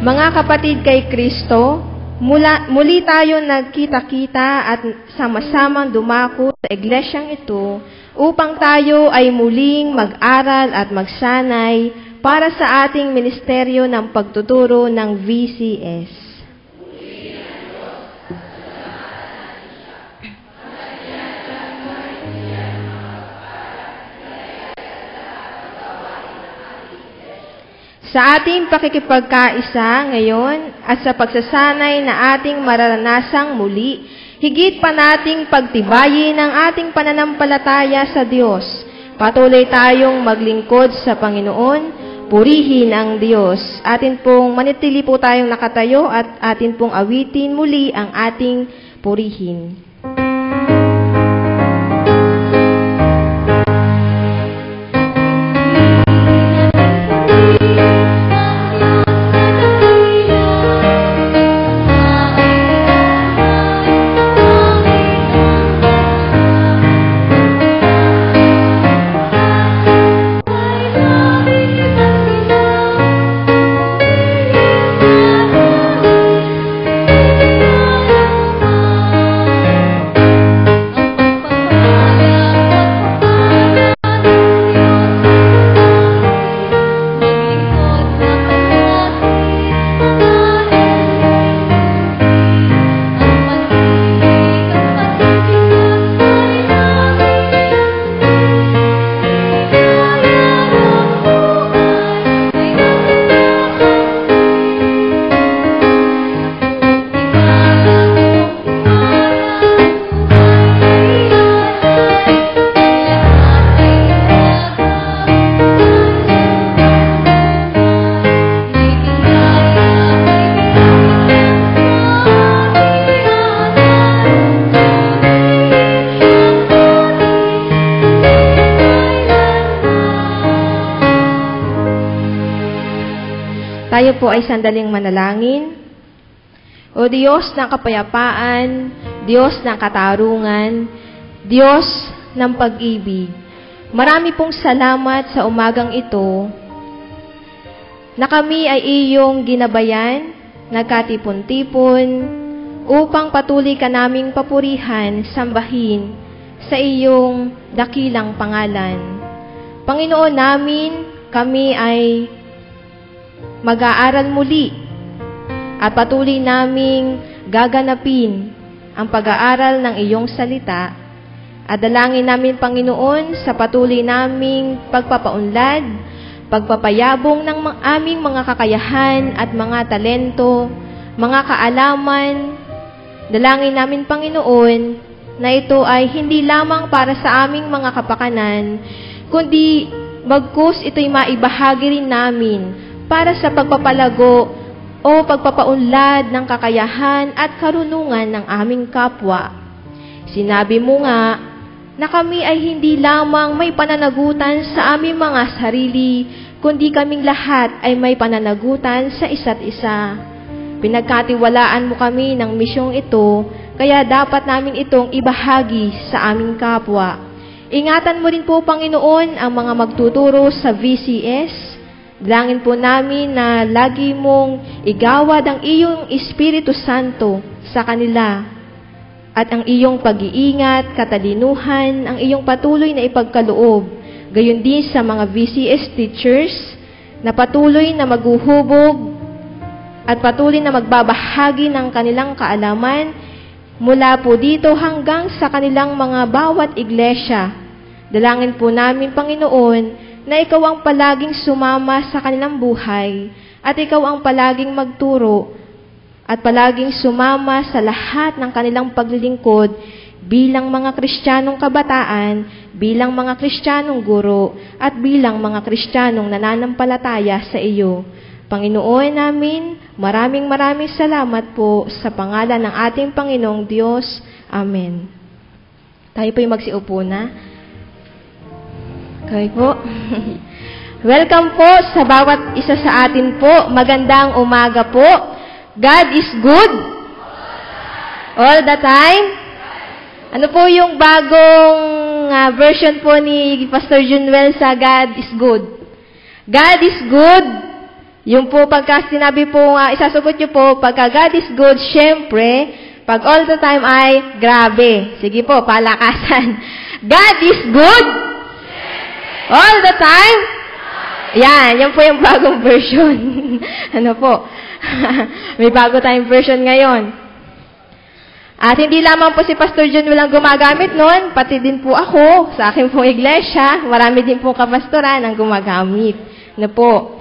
Mga kapatid kay Kristo, muli tayo nagkita-kita at sama-samang dumako sa iglesyang ito upang tayo ay muling mag-aral at magsanay para sa ating ministeryo ng pagtuturo ng VCS. Sa ating pakikipagkaisa ngayon at sa pagsasanay na ating mararanasang muli, higit pa nating pagtibayin ang ating pananampalataya sa Diyos. Patuloy tayong maglingkod sa Panginoon, purihin ang Diyos. Atin pong manitili po tayong nakatayo at atin pong awitin muli ang ating purihin. Tayo po ay sandaling manalangin. O Diyos ng kapayapaan, Diyos ng katarungan, Diyos ng pag-ibig, marami pong salamat sa umagang ito na kami ay iyong ginabayan, nagkatipon-tipon, upang patuloy ka naming papurihan, sambahin sa iyong dakilang pangalan. Panginoon namin, kami ay mag-aaral muli at patuloy naming gaganapin ang pag-aaral ng iyong salita at dalangin namin, Panginoon, sa patuloy naming pagpapaunlad, pagpapayabong ng aming mga kakayahan at mga talento, mga kaalaman. Dalangin namin, Panginoon, na ito ay hindi lamang para sa aming mga kapakanan, kundi bagkus ito'y maibahagi rin namin para sa pagpapalago o pagpapaunlad ng kakayahan at karunungan ng aming kapwa. Sinabi mo nga na kami ay hindi lamang may pananagutan sa aming mga sarili, kundi kaming lahat ay may pananagutan sa isa't isa. Pinagkatiwalaan mo kami ng misyong ito, kaya dapat namin itong ibahagi sa aming kapwa. Ingatan mo rin po, Panginoon, ang mga magtuturo sa VCS. Dalangin po namin na lagi mong igawad ang iyong Espiritu Santo sa kanila at ang iyong pag-iingat, katalinuhan, ang iyong patuloy na ipagkaloob. Gayon din sa mga VCS teachers na patuloy na maghuhubog at patuloy na magbabahagi ng kanilang kaalaman mula po dito hanggang sa kanilang mga bawat iglesia. Dalangin po namin, Panginoon, na ikaw ang palaging sumama sa kanilang buhay at ikaw ang palaging magturo at palaging sumama sa lahat ng kanilang paglilingkod bilang mga Kristiyanong kabataan, bilang mga Kristiyanong guro, at bilang mga Kristiyanong nananampalataya sa iyo. Panginoon namin, maraming salamat po sa pangalan ng ating Panginoong Diyos. Amen. Tayo po'y magsiupo na. Okay po. Welcome po sa bawat isa sa atin po. Magandang umaga po. God is good. All the time. Ano po yung bagong version po ni Pastor Junwel sa God is good? God is good Yung po pagka sinabi po, isasagot nyo po, pagka God is good, syempre, pag all the time ay grabe. Sige po, palakasan. God is good? All the time? Yan po yung bagong version. Ano po? May bago tayong version ngayon. At hindi lamang po si Pastor John walang gumagamit nun, pati din po ako, sa aking pong iglesia, marami din po kapastoran ang gumagamit. Ano po?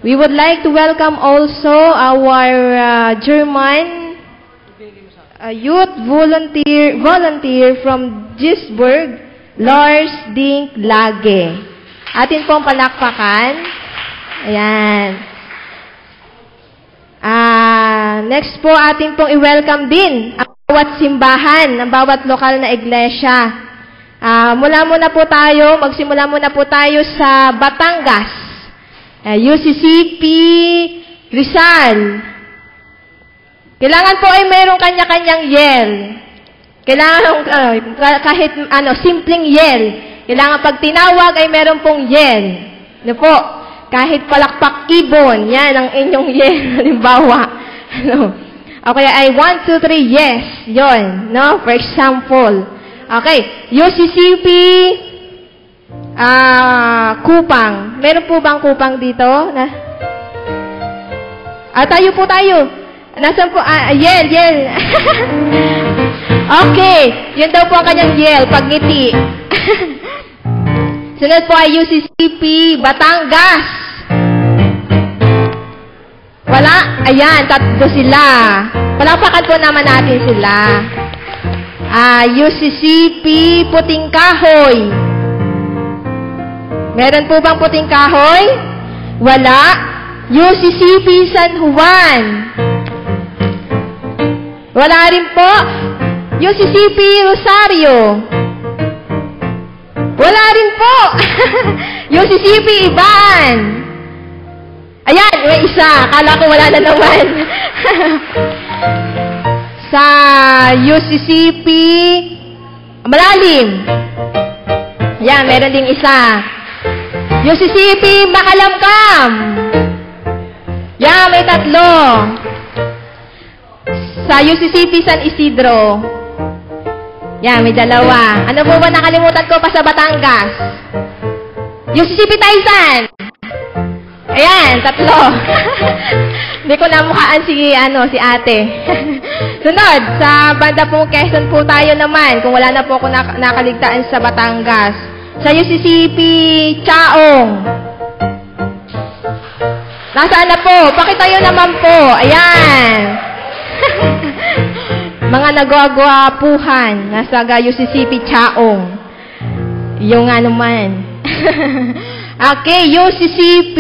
We would like to welcome also our German youth volunteer from Duisburg, Lars Dink Lage. Atin pong palakpakan. Ayan. Next po, atin pong i-welcome din ang bawat simbahan, ang bawat lokal na iglesia. Magsimula muna po tayo sa Batangas. UCCP Rizal. Kailangan po ay mayroong kanya-kanyang yell. Kailangan kahit simpleng yell. Kailangan pag tinawag ay meron pong yell. Ano po? Kahit palakpak ibon, yan ang inyong yell. Halimbawa. Okay, ay 1, 2, 3, yes. Yon, no? For example. Okay, UCCP Kupang. Meron po bang Kupang dito? Tayo po tayo. Nasaan po? Yell. Okay, yun daw po ang kanyang yell, pagngiti. Sunod po ay UCCP Batangas. Wala? Ayan, tatlo sila. Palakpakan po naman natin sila. UCCP Puting Kahoy. Meron po bang Puting Kahoy? Wala. UCCP San Juan. Wala rin po. UCCP Rosario. Wala rin po. UCCP Iban. Ayan, may isa. Akala ko wala na naman. Sa UCCP Malalim. Ayan, meron ding isa. UCCP Makalamkam. Ayan, may tatlo. Sa UCCP San Isidro. Ayan, may dalawa. Ano po ba nakalimutan ko pa sa Batangas? UCCP Taysan. Ayan, tatlo. Hindi ko namukhaan si ate. Sunod, sa banda pong Quezon po tayo naman, kung wala na po ako nakaligtaan sa Batangas. Sa UCCP Chaong. Nasaan na po? Pakitayo naman po. Ayan. Mga nagwagwapuhan. Nasa UCCP Chaong. Yung naman. Okay, UCCP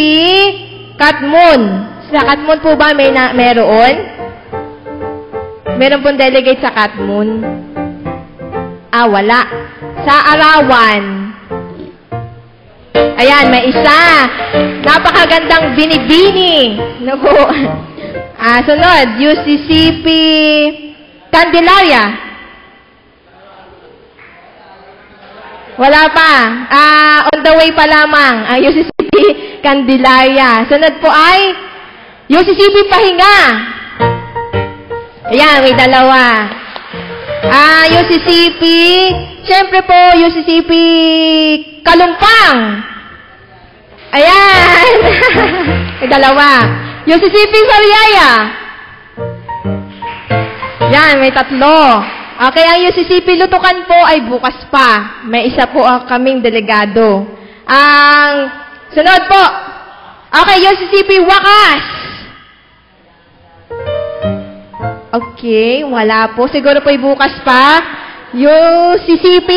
Katmon. Sa Katmon po ba meron? Meron pong delegate sa Katmon? Wala. Sa Arawan. Ayan, may isa. Napakagandang binibini. Naku. Sunod, UCCP Candelaria. Wala pa. On the way pa lamang ang UCCP Candelaria. Sunod po ay UCCP Pahinga. Ayan, may dalawa. UCCP, siyempre po, UCCP Kalumpang. Ayan. May dalawa. UCCP Sariaya. Yan, may tatlo. Okay, ang UCCP Lutukan po ay bukas pa. May isa po kaming delegado. Ang sunod po. Okay, UCCP Wakas. Okay, wala po. Siguro po ay bukas pa. UCCP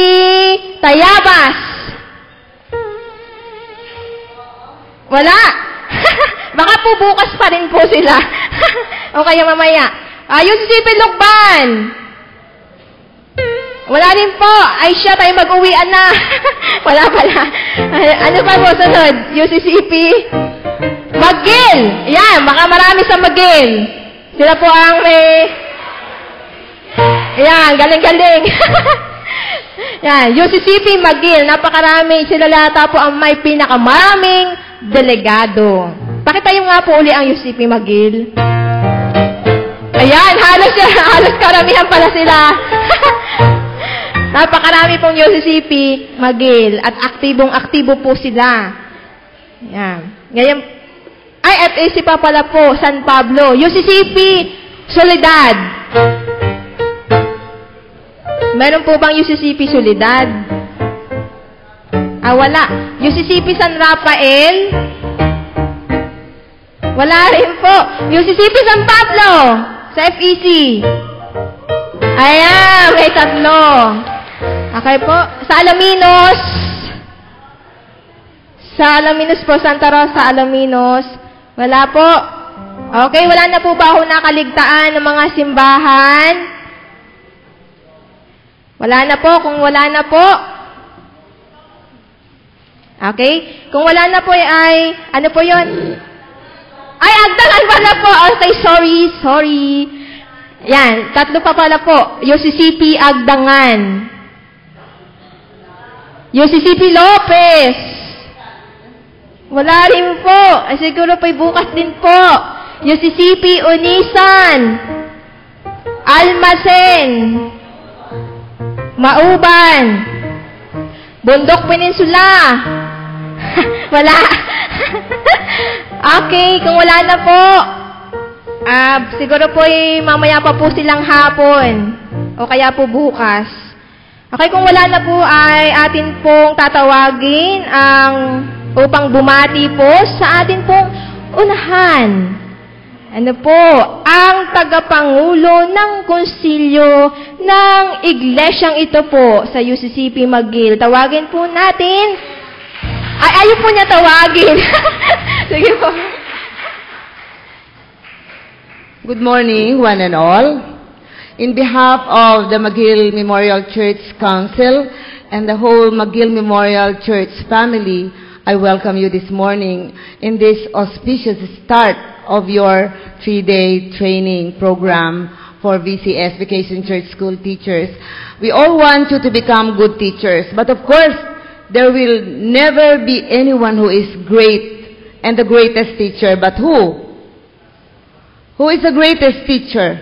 Tayabas. Wala. Baka po bukas pa rin po sila. O kaya mamaya. UCCP Lukban. Wala rin po. Ay siya, tayo mag-uwian na. Wala pala. Ano pa po sunod? UCCP Magil. Yan, baka marami sa Magil. Sila po ang may... Yan, galing-galing. Yan, UCCP Magil. Napakarami. Sila lata po ang may pinakamaraming delegado. Pakitayo nga po uli ang UCP Magil. Ayan, halos karamihan pala sila. Napakarami pong UCP Magil at aktibong-aktibo po sila. Ayan. Ngayon, at isa pa pala po, San Pablo. UCCP Soledad. Meron po bang UCCP Soledad? Wala. UCCP San Rafael? Wala rin po. UCCP San Pablo sa FEC. Ayan, may tatlo. Okay po. Sa Alaminos. Sa Alaminos po, Santa Rosa, Alaminos. Wala po. Okay, wala na po ba ako nakaligtaan ng mga simbahan? Wala na po. Kung wala na po. Okay? Kung wala na po ay, ano po yun? Ay, Agdangan pala po. Okay, sorry. Yan, tatlo pa pala po. UCCP Agdangan. UCCP Lopez. Wala rin po. Ay, siguro pa'y bukas din po. UCCP Unisan. Almacen. Mauban. Bundok Peninsula. Wala. Okay, kung wala na po, siguro po mamaya pa po silang hapon. O kaya po bukas. Okay, kung wala na po ay atin pong tatawagin upang bumati po sa atin pong unahan. Ano po, ang tagapangulo ng konsilyo ng iglesyang ito po sa UCCP Magil. Tawagin po natin. Ayaw po niya tawagin. Sige po. Good morning, one and all. In behalf of the McGill Memorial Church Council and the whole McGill Memorial Church family, I welcome you this morning in this auspicious start of your 3-day training program for VCS, Vacation Church School teachers. We all want you to become good teachers, but of course, there will never be anyone who is great and the greatest teacher, but who? Who is the greatest teacher?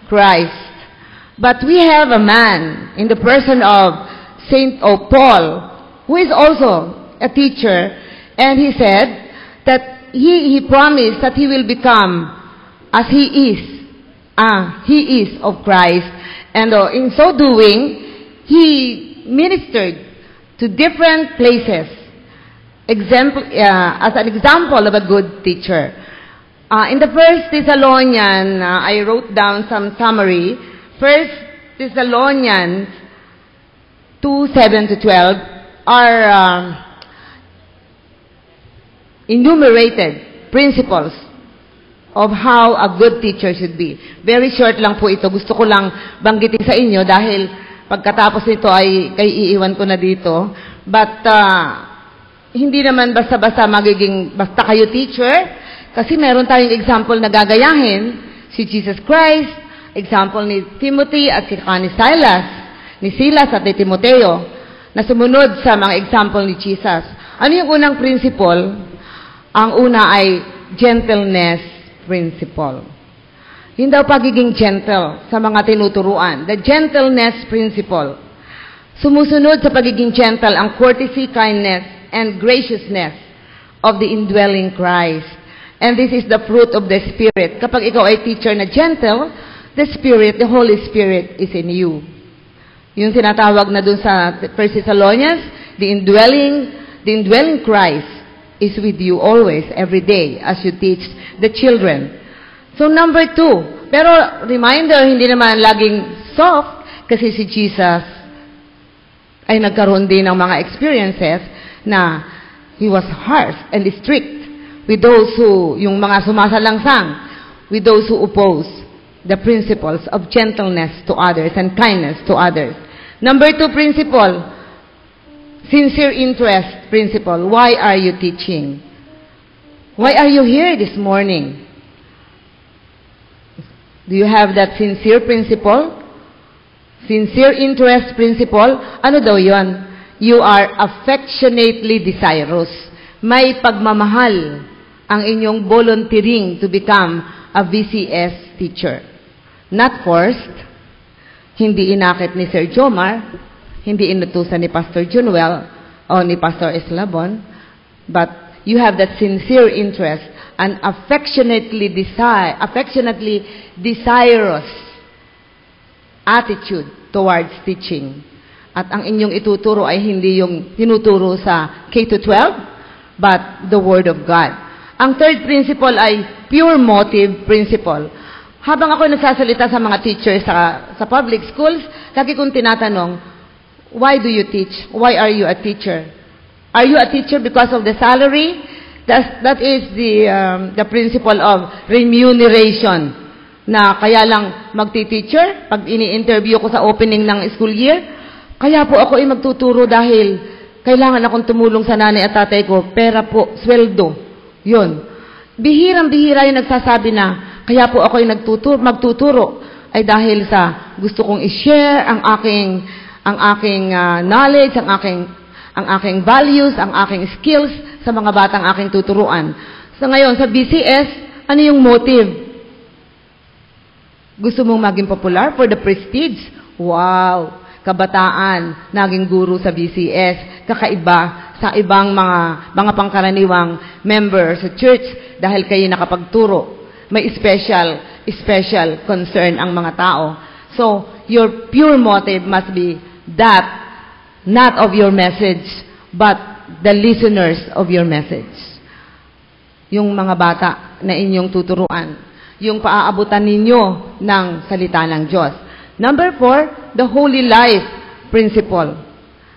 Christ. But we have a man in the person of Saint Paul, who is also a teacher, and he said that he promised that he will become as he is. He is of Christ. And in so doing, he ministered to different places, as an example of a good teacher. In the First Thessalonians, I wrote down some summary. First Thessalonians 2:7-12 are enumerated principles of how a good teacher should be. Very short lang po ito. Gusto ko lang banggitin sa inyo dahil pagkatapos nito ay iiwan ko na dito. But hindi naman basta-basta magiging basta kayo teacher, kasi meron tayong example na gagayahin, si Jesus Christ, example ni Timothy at ni Silas at ni Timoteo, na sumunod sa mga example ni Jesus. Ano yung unang principle? Ang una ay gentleness principle. Yung daw pagiging gentle sa mga tinuturuan. The gentleness principle. Sumusunod sa pagiging gentle ang courtesy, kindness, and graciousness of the indwelling Christ. And this is the fruit of the Spirit. Kapag ikaw ay teacher na gentle, the Spirit, the Holy Spirit is in you. Yung tinatawag na dun sa 1 Thessalonians, the indwelling Christ is with you always, every day, as you teach the children. So number 2, pero reminder, hindi naman laging soft, kasi si Jesus ay nagkaroon din ng mga experiences na he was harsh and strict with those who, yung mga sumasalangsang, with those who oppose the principles of gentleness to others and kindness to others. Number 2 principle, sincere interest principle. Why are you teaching? Why are you here this morning? Do you have that sincere principle? Sincere interest principle? Ano daw yon? You are affectionately desirous. may pagmamahal ang inyong volunteering to become a VCS teacher. Not forced, hindi inakit ni Sir Jomar, hindi inutusan ni Pastor Junuel o ni Pastor Eslabon, but you have that sincere interest and affectionately desirous attitude towards teaching. At ang inyong ituturo ay hindi yung tinuturo sa K-12, but the Word of God. Ang third principle ay pure motive principle. Habang ako nagsasalita sa mga teachers sa public schools, lagi kong tinatanong, why do you teach? Why are you a teacher? Are you a teacher because of the salary? That is the principle of remuneration. Na kaya lang magti-teacher, pag ini-interview ko sa opening ng school year, kaya po ako ay magtuturo dahil kailangan akong tumulong sa nanay at tatay ko, pera po, sweldo. Yun. Bihirang-bihira yung nagsasabi na, kaya po ako ay magtuturo ay dahil sa gusto kong i-share ang aking knowledge, ang aking values, ang aking skills sa mga batang aking tuturuan. So ngayon, sa BCS, ano yung motive? Gusto mong maging popular for the prestige? Wow! Kabataan, naging guru sa BCS, kakaiba sa ibang mga pangkaraniwang member sa church dahil kayo nakapagturo. May special concern ang mga tao. So, your pure motive must be that, not of your message, but the listeners of your message. Yung mga bata na inyong tuturuan, yung paaabutan ninyo ng salita ng Diyos. Number 4, the holy life principle.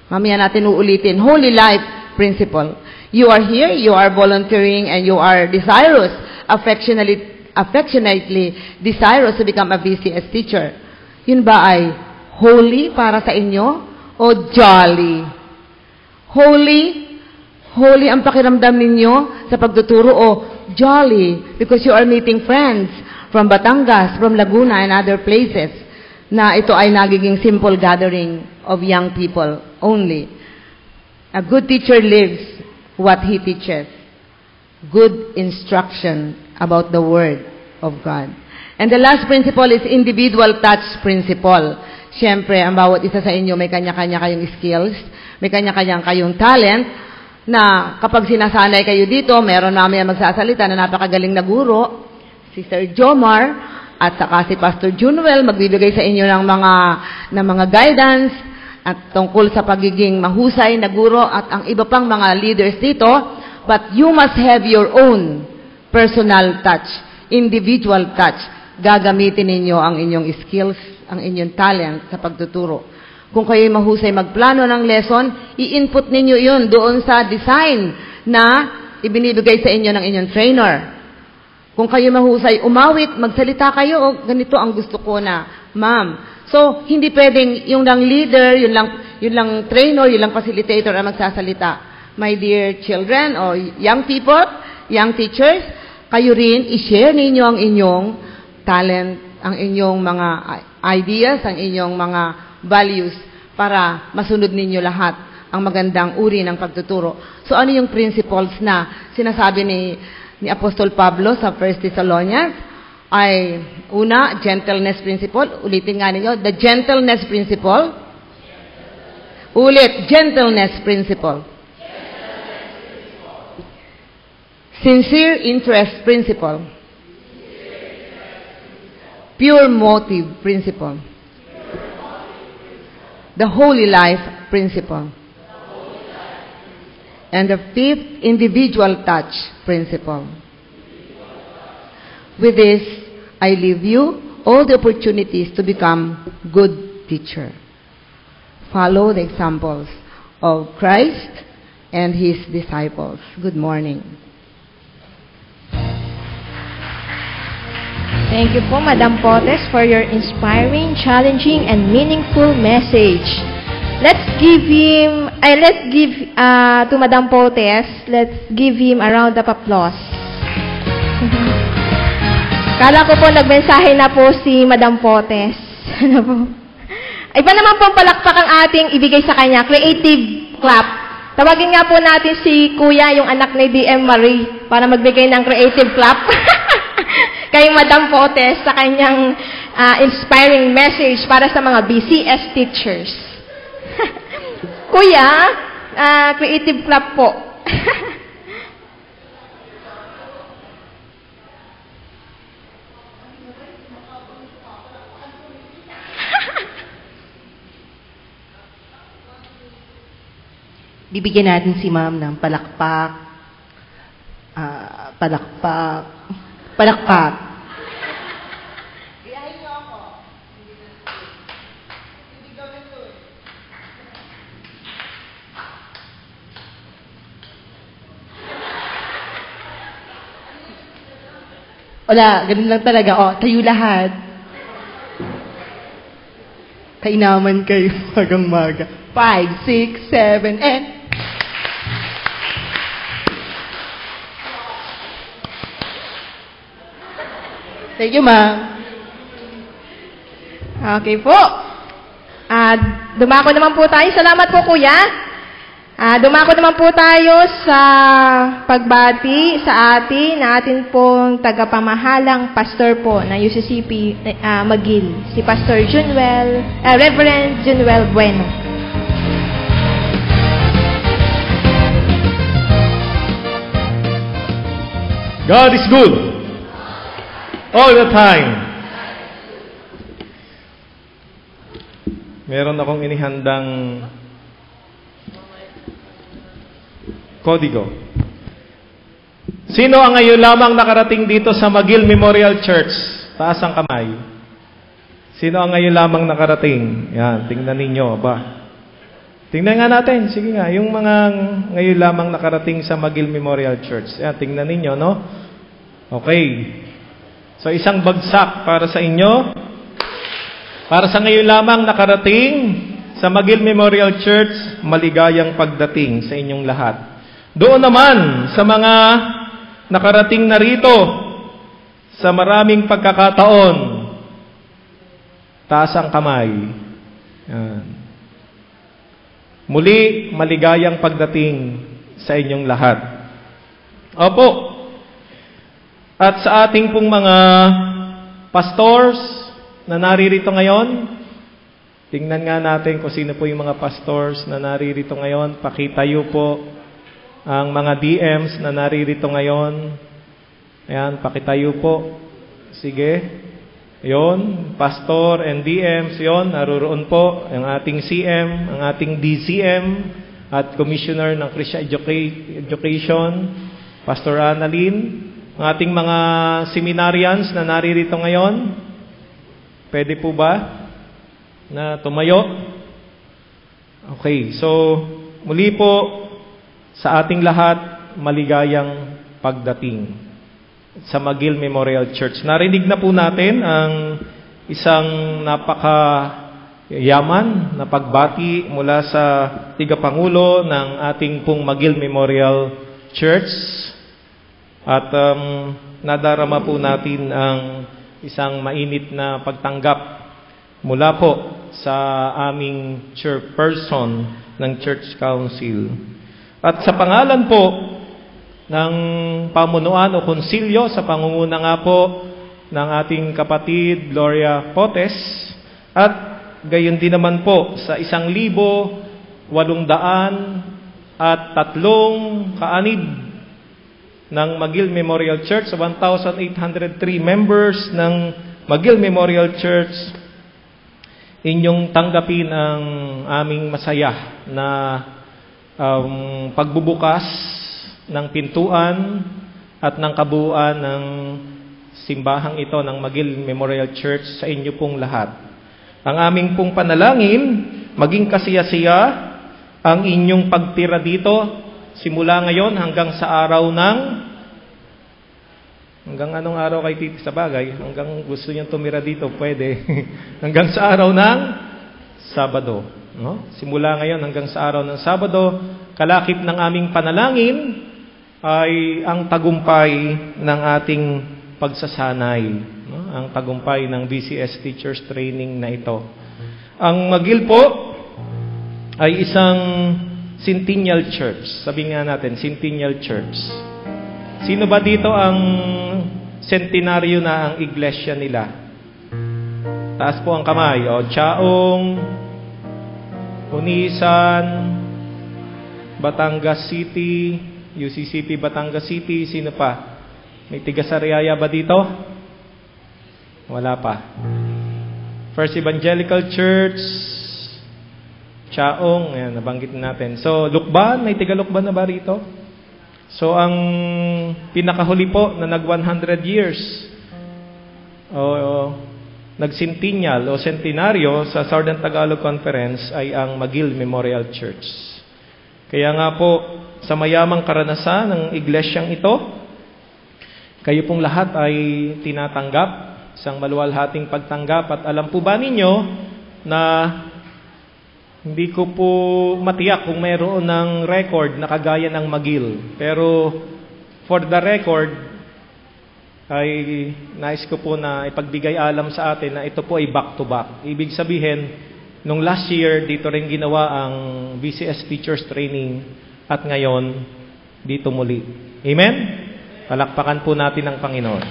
Mamaya natin uulitin, holy life principle. You are here, you are volunteering, and you are desirous, affectionately desirous to become a VCS teacher. Yun ba ay holy para sa inyo o jolly? Holy ang pakiramdam ninyo sa pagtuturo o jolly because you are meeting friends from Batangas, from Laguna, and other places na ito ay nagiging simple gathering of young people only. A good teacher lives what he teaches. Good instruction about the Word of God. And the last principle is individual touch principle. Siyempre, ang bawat isa sa inyo may kanya-kanya kayong skills, may kanya-kanya kayong talent, na kapag sinasanay kayo dito, meron namin magsasalita na napakagaling na guro, si Sir Jomar, at saka si Pastor Junuel, magbibigay sa inyo ng mga guidance, at tungkol sa pagiging mahusay na guro, at ang iba pang mga leaders dito, but you must have your own personal touch, individual touch. Gagamitin ninyo ang inyong skills, ang inyong talent sa pagtuturo. Kung kayo'y mahusay magplano ng lesson, i-input ninyo yun doon sa design na ibinibigay sa inyo ng inyong trainer. Kung kayo mahusay umawit, magsalita kayo, o ganito ang gusto ko na, ma'am. So, hindi pwedeng yung lang leader, yun lang trainer, yun lang facilitator ang magsasalita. My dear children or young people, young teachers, kayo rin, i-share ninyo ang inyong talent, ang inyong mga ideas, ang inyong mga values para masunod ninyo lahat ang magandang uri ng pagtuturo. So, ano yung principles na sinasabi ni Apostol Pablo sa 1 Thessalonians? Ay, una, gentleness principle. Ulitin nga ninyo, the gentleness principle. Ulit, gentleness principle. Sincere interest principle. Pure motive principle. The holy life principle. And the fifth, individual touch principle. With this, I leave you all the opportunities to become good teacher. Follow the examples of Christ and His disciples. Good morning. Thank you po, Madam Potes, for your inspiring, challenging, and meaningful message. Let's give to Madam Potes, let's give him a round of applause. Kala ko po nagmensahe na po si Madam Potes. Ano po? Iba naman pong palakpak ang ating ibigay sa kanya. Creative clap. Tawagin nga po natin si Kuya, yung anak ni DM Marie, para magbigay ng creative clap kay Madam Potes sa kanyang inspiring message para sa mga BCS teachers. Kuya, creative clap po. Bibigyan natin si ma'am ng palakpak. Palakpak. Palakpak. Wala, ganun lang talaga. O, tayo lahat. Kainaman kayo magang maga. 5, 6, 7, and... Thank you, ma'am. Okay po. Dumako naman po tayo. Salamat po, Kuya. Dumako naman po tayo sa pagbati sa atin pong tagapamahalang pastor po ng UCCP Magil, si Pastor Reverend Junuel Bueno. God is good. All the time. Meron akong inihandang kodigo. Sino ang ngayon lamang nakarating dito sa Magil Memorial Church? Taas ang kamay. Sino ang ngayon lamang nakarating? Yan, tingnan ninyo. Tingnan nga natin. Sige nga, yung mga ngayon lamang nakarating sa Magil Memorial Church. Yan, tingnan ninyo, no? Okay. So, isang bagsak para sa inyo. Para sa ngayon lamang nakarating sa Magil Memorial Church, maligayang pagdating sa inyong lahat. Doon naman sa mga nakarating na rito sa maraming pagkakataon, taas ang kamay. Yan. Muli, maligayang pagdating sa inyong lahat. Opo. At sa ating pong mga pastors na naririto ngayon, tingnan nga natin kung sino po yung mga pastors na naririto ngayon. Pakitayo po ang mga DMs na naririto ngayon. Ayan, pakitayo po. Sige. Yon, pastor and DMs, yon, naroon po ang ating CM, ang ating DCM at Commissioner ng Christian Education, Pastor Annalyn. Ang ating mga seminarians na naririto ngayon, pwede po ba na tumayo? Okay, so muli po sa ating lahat, maligayang pagdating sa Magil Memorial Church. Narinig na po natin ang isang napakayaman na pagbati mula sa Tigapangulo ng ating pong Magil Memorial Church. At nadarama po natin ang isang mainit na pagtanggap mula po sa aming chairperson ng Church Council. At sa pangalan po ng pamunuan o konsilyo, sa pangunguna nga po ng ating kapatid Gloria Potes, at gayon din naman po sa 1,803 kaanib ng Magil Memorial Church, 1,803 members ng Magil Memorial Church, inyong tanggapin ang aming masaya na pagbubukas ng pintuan at ng kabuuan ng simbahang ito ng Magil Memorial Church sa inyo pong lahat. Ang aming pong panalangin, maging kasiyasiya ang inyong pagtira dito simula ngayon hanggang sa araw ng hanggang anong araw kay Titi sa bagay? Hanggang gusto niyang tumira dito, pwede. Hanggang sa araw ng Sabado. No? Simula ngayon hanggang sa araw ng Sabado, kalakip ng aming panalangin ay ang tagumpay ng ating pagsasanay. No? Ang tagumpay ng BCS Teachers Training na ito. Ang Magil po ay isang Centennial Church. Sabihin nga natin, Centennial Church. Sino ba dito ang centenaryo na ang iglesia nila? Taas po ang kamay. O, Chaong, Unisan, Batangas City, UCCP Batangas City, sino pa? May tiga-Sariaya ba dito? Wala pa. First Evangelical Church, Chaong, ayan, nabanggit natin. So, Lukban, may tiga-Lukban na ba rito? So, ang pinakahuli po na nag-100 years, nag-centennial o centenaryo sa Southern Tagalog Conference ay ang McGill Memorial Church. Kaya nga po, sa mayamang karanasan ng iglesyang ito, kayo pong lahat ay tinatanggap, isang maluwalhating pagtanggap. At alam po ba ninyo na hindi ko po matiyak kung mayroon ng record na kagaya ng McGill. Pero for the record, ay nais ko po na ipagbigay alam sa atin na ito po ay back-to-back. Ibig sabihin, nung last year, dito rin ginawa ang VCS Teachers Training at ngayon, dito muli. Amen? Palakpakan po natin ang Panginoon.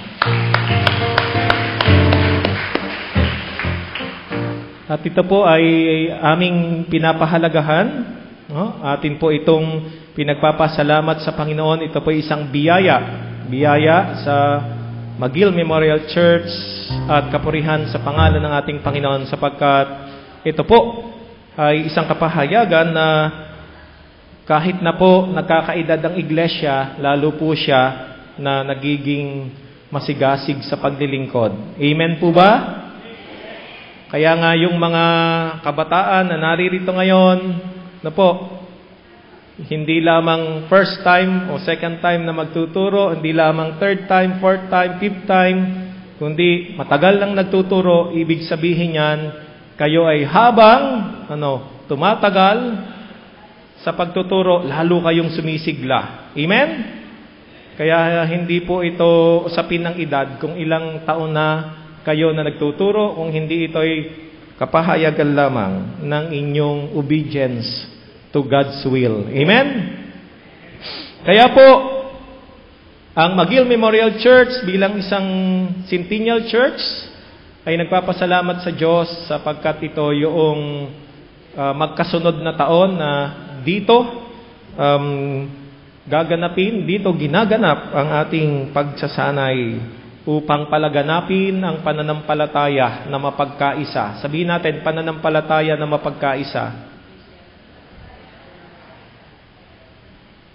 At ito po ay aming pinapahalagahan. Atin po itong pinagpapasalamat sa Panginoon. Ito po ay isang biyaya. Biyaya sa McGill Memorial Church at kapurihan sa pangalan ng ating Panginoon sapagkat ito po ay isang kapahayagan na kahit na po nagkakaedad ang iglesia, lalo po siya na nagiging masigasig sa paglilingkod. Amen po ba? Kaya nga yung mga kabataan na naririto ngayon, na po, hindi lamang first time o second time na magtuturo, hindi lamang third time, fourth time, fifth time, kundi matagal lang nagtuturo, ibig sabihin yan, kayo ay habang tumatagal sa pagtuturo, lalo kayong sumisigla. Amen? Kaya hindi po ito usapin ng edad kung ilang taon na kayo na nagtuturo, kung hindi ito ay kapahayagan lamang ng inyong obedience to God's will. Amen? Kaya po, ang McGill Memorial Church bilang isang Centennial Church ay nagpapasalamat sa Diyos sapagkat ito yung magkasunod na taon na dito ginaganap ang ating pagsasanay upang palaganapin ang pananampalataya na mapagkaisa. Sabihin natin, pananampalataya na mapagkaisa.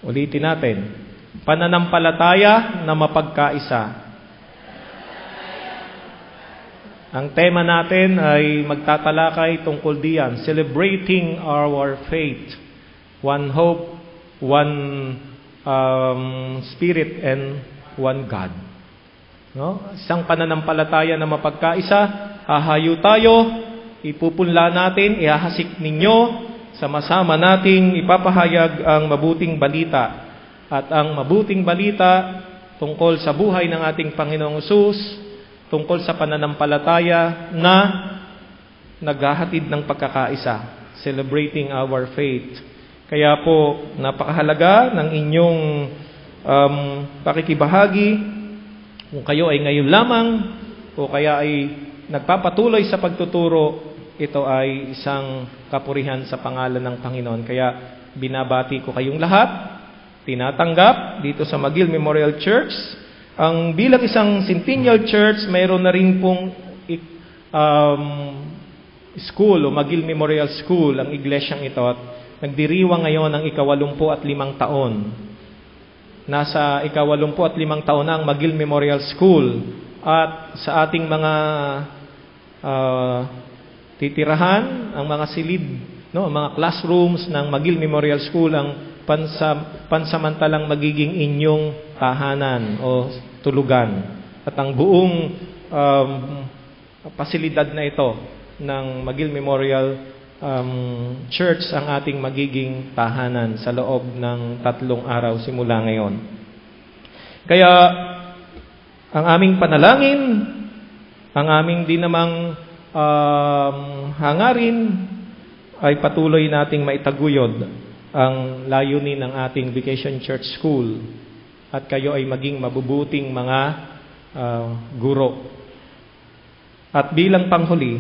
Ulitin natin. Pananampalataya na mapagkaisa. Ang tema natin ay magtatalakay tungkol diyan, celebrating our faith. One hope, one spirit, and one God. No? Isang pananampalataya na mapagkaisa, hahayo tayo, ipupunla natin, ihahasik ninyo, sama-sama nating ipapahayag ang mabuting balita. At ang mabuting balita tungkol sa buhay ng ating Panginoong Hesus, tungkol sa pananampalataya na naghahatid ng pagkakaisa, celebrating our faith. Kaya po, napakahalaga ng inyong pakikibahagi. Kung kayo ay ngayon lamang o kaya ay nagpapatuloy sa pagtuturo, ito ay isang kapurihan sa pangalan ng Panginoon. Kaya binabati ko kayong lahat, tinatanggap dito sa McGill Memorial Church. Ang bilang isang Centennial Church, mayroon na rin pong school o McGill Memorial School ang iglesyang ito at nagdiriwang ngayon ang 85 taon. Nasa 85 taon na ang McGill Memorial School at sa ating mga titirahan, ang mga silid, ang mga classrooms ng McGill Memorial School ang pansamantalang magiging inyong tahanan o tulugan. At ang buong pasilidad na ito ng McGill Memorial Church ang ating magiging tahanan sa loob ng 3 araw simula ngayon. Kaya ang aming panalangin, ang aming dinamang hangarin ay patuloy nating maitaguyod ang layunin ng ating Vacation Church School at kayo ay maging mabubuting mga guro. At bilang panghuli,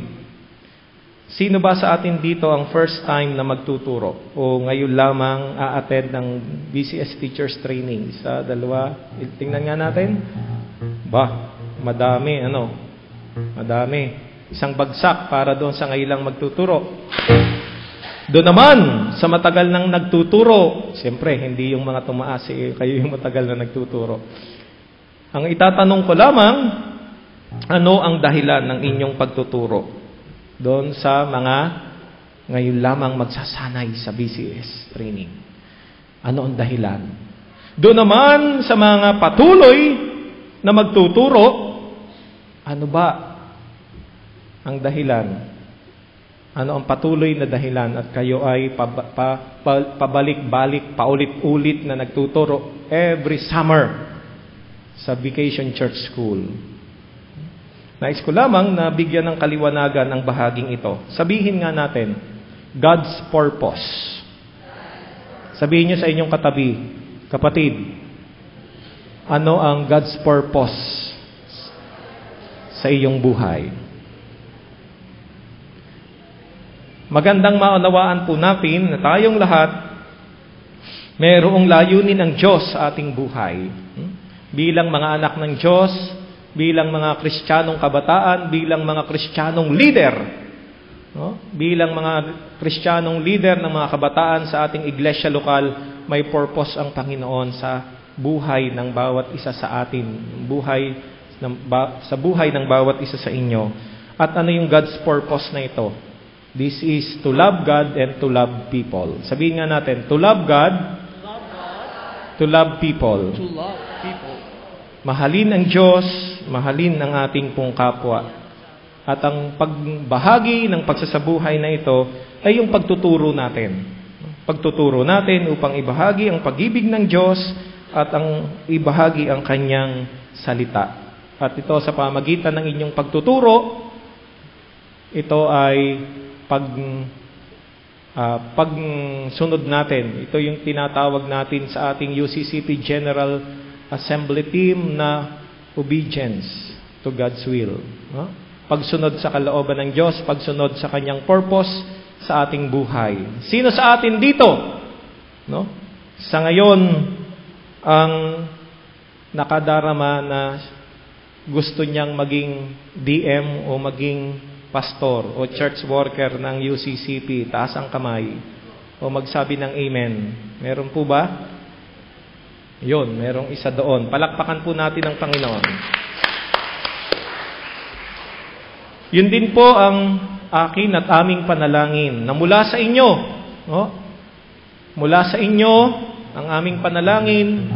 sino ba sa atin dito ang first time na magtuturo o ngayon lamang a-attend ng BCS Teachers Training? Sa dalawa, tingnan nga natin. Madami, Madami. Isang bagsak para doon sa ngayon lang magtuturo. Doon naman, sa matagal nang nagtuturo, siyempre, hindi yung mga tumaas, kayo yung matagal na nagtuturo. Ang itatanong ko lamang, ano ang dahilan ng inyong pagtuturo? Doon sa mga ngayon lamang magsasanay sa BCS training. Ano ang dahilan? Doon naman sa mga patuloy na magtuturo, ano ba ang dahilan? Ano ang patuloy na dahilan at kayo ay pabalik-balik, paulit-ulit na nagtuturo every summer sa Vacation Church School? Nais ko lamang na bigyan ng kaliwanagan ang bahaging ito. Sabihin nga natin, God's purpose. Sabihin niyo sa inyong katabi, kapatid, ano ang God's purpose sa iyong buhay? Magandang maunawaan po natin na tayong lahat mayroong layunin ng Diyos sa ating buhay. Bilang mga anak ng Diyos, bilang mga Kristiyanong kabataan, bilang mga Kristiyanong leader, bilang mga Kristiyanong leader ng mga kabataan sa ating iglesia lokal, may purpose ang Panginoon sa buhay ng bawat isa sa atin, sa buhay ng bawat isa sa inyo. At ano yung God's purpose na ito? This is to love God and to love people. Sabihin nga natin, to love God, to love people. Mahalin ang Diyos, mahalin ang ating pong kapwa. At ang pagbahagi ng pagsasabuhay na ito ay yung pagtuturo natin. Pagtuturo natin upang ibahagi ang pag-ibig ng Diyos at ang ibahagi ang Kanyang salita. At ito sa pamagitan ng inyong pagtuturo, ito ay pagsunod natin. Ito yung tinatawag natin sa ating UCCP General Assembly team na obedience to God's will. Pagsunod sa kalooban ng Diyos, pagsunod sa Kanyang purpose sa ating buhay. Sino sa atin dito? Sa ngayon, ang nakadarama na gusto niyang maging DM o maging pastor o church worker ng UCCP, taas ang kamay o magsabi ng amen. Meron po ba? Yun, merong isa doon. Palakpakan po natin ang Panginoon. Yun din po ang akin at aming panalangin na mula sa inyo. Mula sa inyo, ang aming panalangin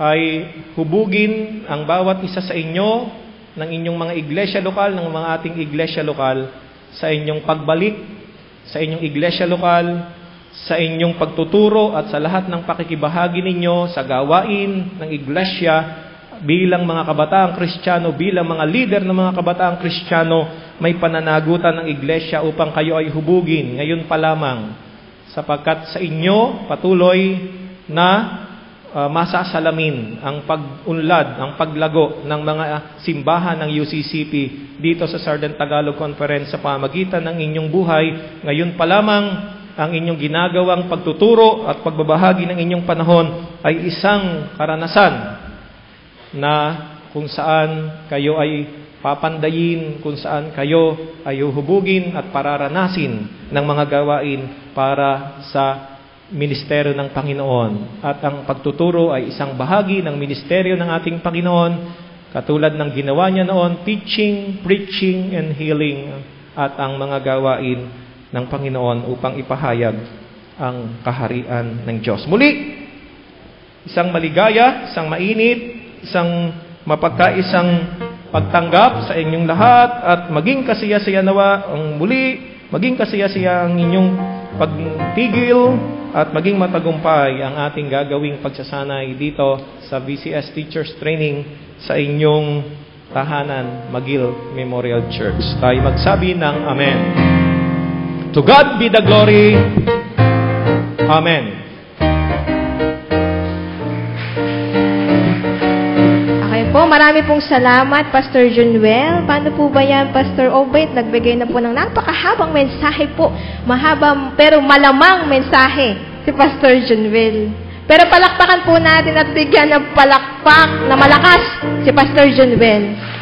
ay hubugin ang bawat isa sa inyo ng inyong mga iglesia lokal, ng mga ating iglesia lokal, sa inyong pagbalik, sa inyong iglesia lokal, sa inyong pagtuturo at sa lahat ng pakikibahagi ninyo sa gawain ng iglesia bilang mga kabataang Kristiyano, bilang mga leader ng mga kabataang Kristiyano, may pananagutan ng iglesia upang kayo ay hubugin ngayon pa lamang, sapagkat sa inyo patuloy na masasalamin ang pag-unlad, ang paglago ng mga simbahan ng UCCP dito sa Southern Tagalog Conference sa pamagitan ng inyong buhay. Ngayon pa lamang, ang inyong ginagawang pagtuturo at pagbabahagi ng inyong panahon ay isang karanasan na kung saan kayo ay papandayin, kung saan kayo ay uhubugin at pararanasin ng mga gawain para sa ministeryo ng Panginoon. At ang pagtuturo ay isang bahagi ng ministeryo ng ating Panginoon, katulad ng ginawa niya noon, teaching, preaching, and healing, at ang mga gawain ng Panginoon upang ipahayag ang kaharian ng Diyos. Muli, isang maligaya, isang mainit, isang mapagkaisang pagtanggap sa inyong lahat at maging kasaya-saya nawa ang muli, maging kasaya-saya ang inyong pagtigil at maging matagumpay ang ating gagawing pagsasanay dito sa VCS Teachers Training sa inyong tahanan, Magil Memorial Church. Tayo magsabi ng Amen. To God be the glory. Amen. Okay po, marami pong salamat, Pastor Junuel. Paano po ba yan, Pastor Obed? Nagbigay na po ng napakahabang mensahe po. Mahaba pero malamang mensahe si Pastor Junuel. Pero palakpakan po natin at bigyan ng palakpak na malakas si Pastor Junuel.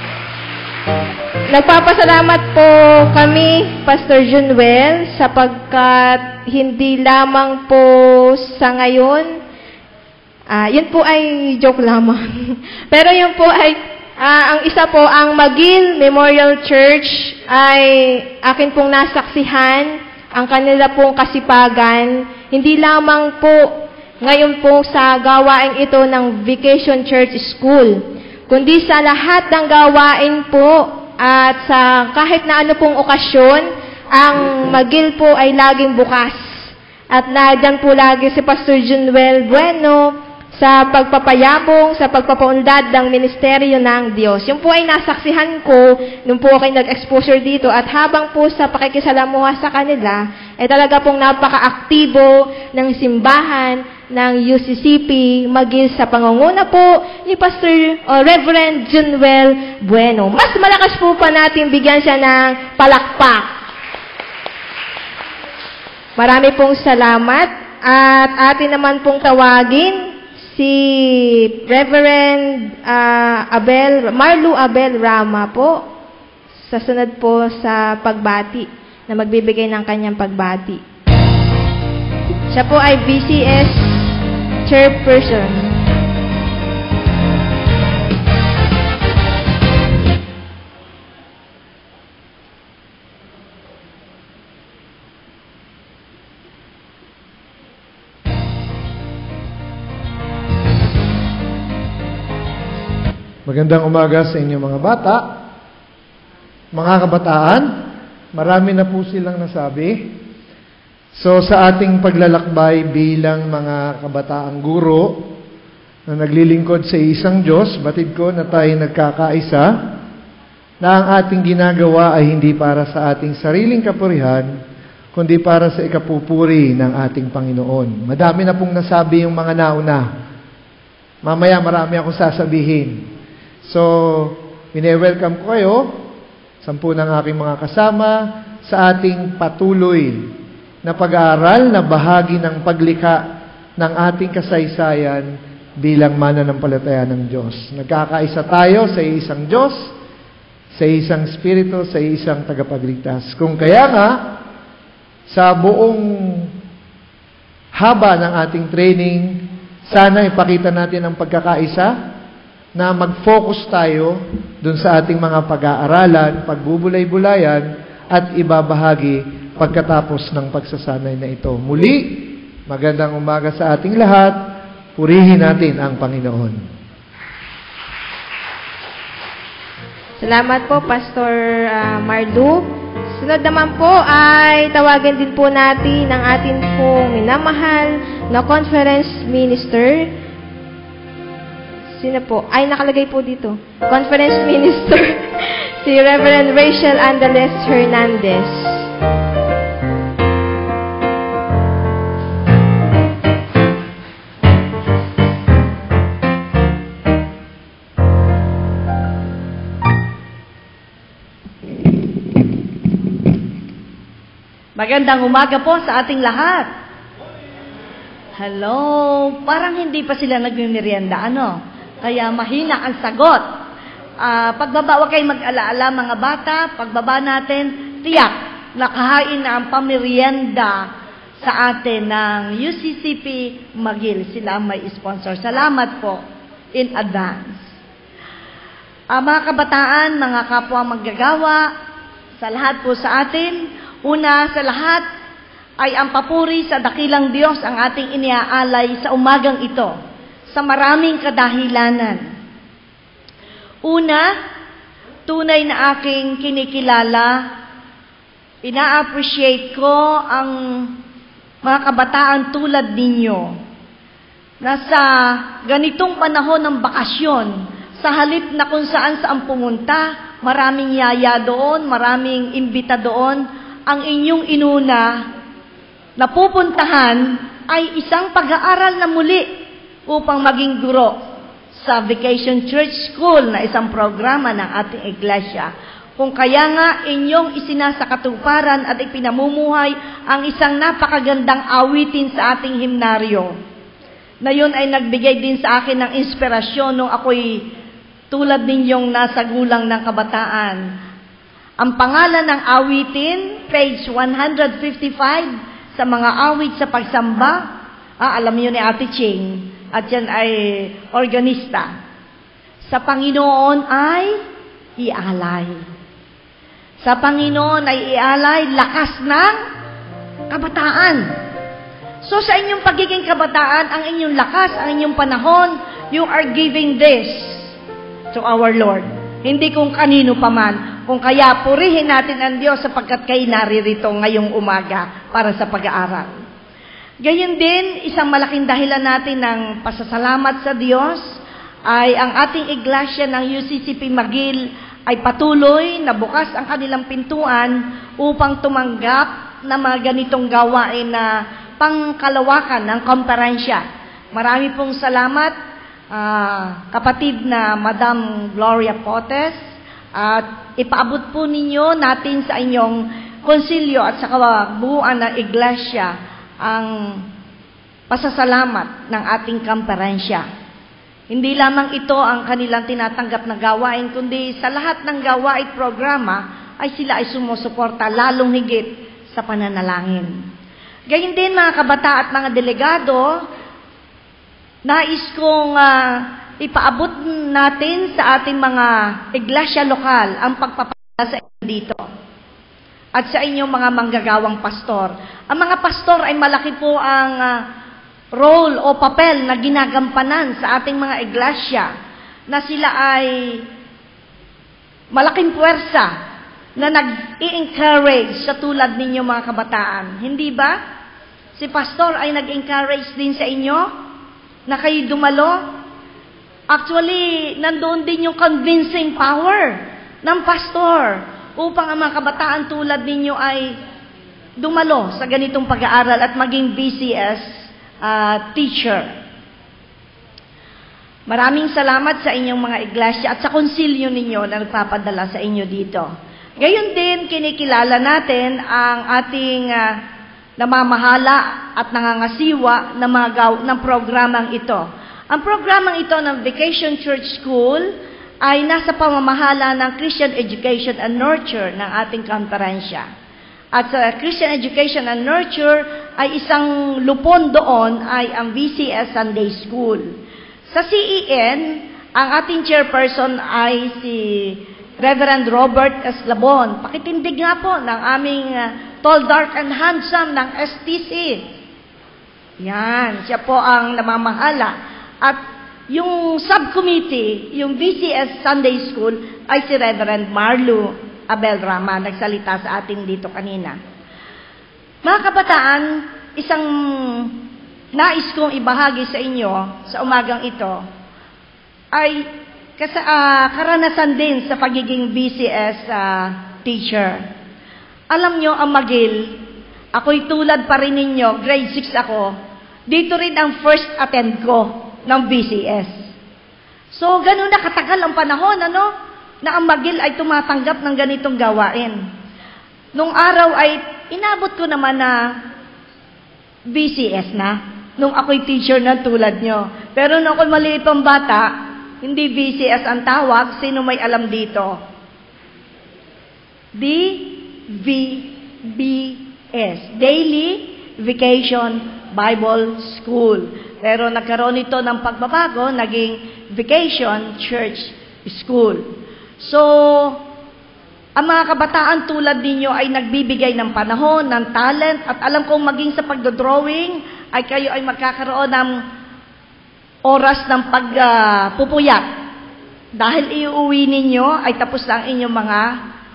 Nagpapasalamat po kami, Pastor Junuel, sapagkat hindi lamang po sa ngayon, yun po ay joke lamang. Pero yun po ay, ang isa po, ang McGill Memorial Church ay akin pong nasaksihan, ang kanila pong kasipagan, hindi lamang po ngayon po sa gawain ito ng Vacation Church School, kundi sa lahat ng gawain po at sa kahit na ano pong okasyon, ang McGill po ay laging bukas. At nadyan po lagi si Pastor Junuel Bueno sa pagpapayabong, sa pagpapaunlad ng ministeryo ng Diyos. Yung po ay nasaksihan ko nung po kayo nag-exposure dito at habang po sa pakikisalamuha sa kanila, ay talaga pong napaka-aktibo ng simbahan ng UCCP McGill sa pangunguna po ni Pastor Reverend Junuel Bueno. Mas malakas po pa natin bigyan siya ng palakpak. Marami pong salamat at atin naman pong tawagin si Reverend Marlu Abel Rama po sa sunod po sa pagbati na magbibigay ng kanyang pagbati. Siya po ay VCS Chairperson. Magandang umaga sa inyong mga bata. Mga kabataan, marami na po silang nasabi. So sa ating paglalakbay bilang mga kabataang guro na naglilingkod sa isang Diyos, batid ko na tayo nagkakaisa na ang ating ginagawa ay hindi para sa ating sariling kapurihan, kundi para sa ikapupuri ng ating Panginoon. Madami na pong nasabi yung mga nauna. Mamaya marami akong sasabihin. So, welcome ko kayo, 10 ng aking mga kasama, sa ating patuloy na pag-aaral na bahagi ng paglikha ng ating kasaysayan bilang mananampalataya ng Diyos. Nagkakaisa tayo sa isang Diyos, sa isang Espiritu, sa isang tagapagligtas. Kung kaya nga, sa buong haba ng ating training, sana ipakita natin ang pagkakaisa, na mag-focus tayo dun sa ating mga pag-aaralan, pagbubulay-bulayan, at ibabahagi pagkatapos ng pagsasanay na ito. Muli, magandang umaga sa ating lahat. Purihin natin ang Panginoon. Salamat po, Pastor Marlu. Sunod naman po ay tawagin din po natin ang ating pong minamahal na conference minister. Sino po? Ay, nakalagay po dito. Conference Minister, si Reverend Rachel Andales Hernandez. Magandang umaga po sa ating lahat. Hello. Parang hindi pa sila nagmimerienda, ano? Kaya mahina ang sagot. Pagbaba, huwag kayong mag-alaala mga bata. Pagbaba natin, tiyak, nakahain na ang pamerienda sa atin ng UCCP McGill. Sila ang may sponsor. Salamat po in advance. Mga kabataan, mga kapwa maggagawa, sa lahat po sa atin, una sa lahat ay ang papuri sa dakilang Diyos ang ating iniaalay sa umagang ito. Sa maraming kadahilanan. Una, tunay na aking kinikilala, ina-appreciate ko ang mga kabataan tulad ninyo na sa ganitong panahon ng bakasyon, sa halip na kung saan pumunta, maraming yaya doon, maraming imbita doon, ang inyong inuna na pupuntahan ay isang pag-aaral na muli upang maging guro sa Vacation Church School na isang programa ng ating iglesia. Kung kaya nga inyong isinasakatuparan at ipinamumuhay ang isang napakagandang awitin sa ating himnaryo, na yun ay nagbigay din sa akin ng inspirasyon nung ako'y tulad ninyong nasa gulang ng kabataan. Ang pangalan ng awitin, page 155, sa mga awit sa pagsamba, alam niyo ni Ate Ching, at yan ay organista. Sa Panginoon ay ialay. Sa Panginoon ay ialay lakas ng kabataan. So sa inyong pagiging kabataan, ang inyong lakas, ang inyong panahon, you are giving this to our Lord. Hindi kung kanino paman. Kung kaya purihin natin ang Diyos sapagkat kayo naririto ngayong umaga para sa pag-aaral. Gayon din, isang malaking dahilan natin ng pasasalamat sa Diyos ay ang ating iglesia ng UCCP Magil ay patuloy na bukas ang kanilang pintuan upang tumanggap na mga ganitong gawain na pangkalawakan ng komperensya. Marami pong salamat, kapatid na Madam Gloria Potes, at ipaabot po ninyo natin sa inyong konsilyo at sa kabuuan ng iglesia ang pasasalamat ng ating komperensya. Hindi lamang ito ang kanilang tinatanggap na gawain, kundi sa lahat ng gawain programa ay sila ay sumusuporta lalong higit sa pananalangin. Gayun din mga kabata at mga delegado, nais kong ipaabot natin sa ating mga iglesia lokal ang pagpapala sa inyo dito at sa inyong mga manggagawang pastor. Ang mga pastor ay malaki po ang role o papel na ginagampanan sa ating mga iglesia, na sila ay malaking puwersa na nag-i-encourage sa tulad ninyo mga kabataan. Hindi ba? Si pastor ay nag-encourage din sa inyo na kayo dumalo. Actually, nandoon din yung convincing power ng pastor upang ang mga kabataan tulad ninyo ay dumalo sa ganitong pag-aaral at maging BCS teacher. Maraming salamat sa inyong mga iglesia at sa konsilyo ninyo na nagpapadala sa inyo dito. Gayon din, kinikilala natin ang ating namamahala at nangangasiwa ng programang ito. Ang programang ito ng Vacation Church School ay nasa pamamahala ng Christian Education and Nurture ng ating konferensya. At sa Christian Education and Nurture ay isang lupon doon ay ang VCS Sunday School. Sa CEN, ang ating chairperson ay si Reverend Robert Eslabon. Pakitindig nga po ng aming tall, dark, and handsome ng STC. Yan, siya po ang namamahala. At yung subcommittee, yung VCS Sunday School, ay si Reverend Marlu Abel Rama, nagsalita sa atin dito kanina. Mga kabataan, isang nais kong ibahagi sa inyo sa umagang ito ay karanasan din sa pagiging BCS teacher. Alam nyo, ang Magil, ako'y tulad pa rin ninyo, grade 6 ako, dito rin ang first attend ko ng BCS. So, ganun na katagal ang panahon, na ang Magil ay tumatanggap ng ganitong gawain. Nung araw ay inabot ko naman na BCS na, nung ako'y teacher na tulad nyo. Pero nung ako'y maliit pang bata, hindi BCS ang tawag, sino may alam dito? DVBS, Daily Vacation Bible School. Pero nagkaroon ito ng pagbabago, naging Vacation Church School. So, ang mga kabataan tulad ninyo ay nagbibigay ng panahon, ng talent, at alam kong maging sa pagdodrawing ay kayo ay magkakaroon ng oras ng pagpupuyat. Dahil iuwi ninyo ay tapos na ang inyong mga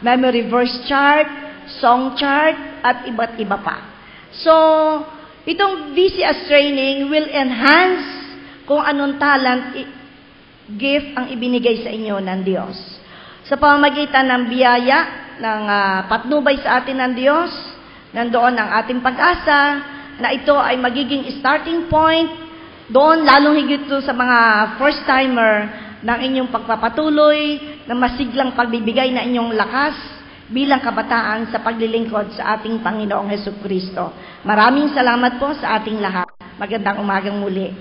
memory verse chart, song chart, at iba't iba pa. So, itong VCS training will enhance kung anong talent, gift ang ibinigay sa inyo ng Diyos. Sa pamamagitan ng biyaya, ng patnubay sa atin ng Diyos, nandoon ang ating pag-asa, na ito ay magiging starting point doon, lalong higit to sa mga first-timer ng inyong pagpapatuloy na masiglang pagbibigay na inyong lakas bilang kabataan sa paglilingkod sa ating Panginoong Hesukristo. Maraming salamat po sa ating lahat. Magandang umagang muli.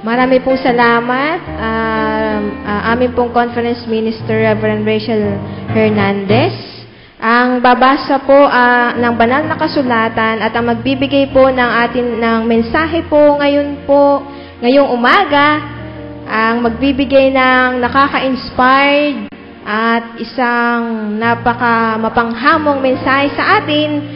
Marami pong salamat. Amin pong Conference Minister, Reverend Rachel Hernandez. Ang babasa po ng banal na kasulatan at ang magbibigay po ng mensahe po ngayong umaga, ang magbibigay ng nakaka-inspired at isang napaka-mapanghamong mensahe sa atin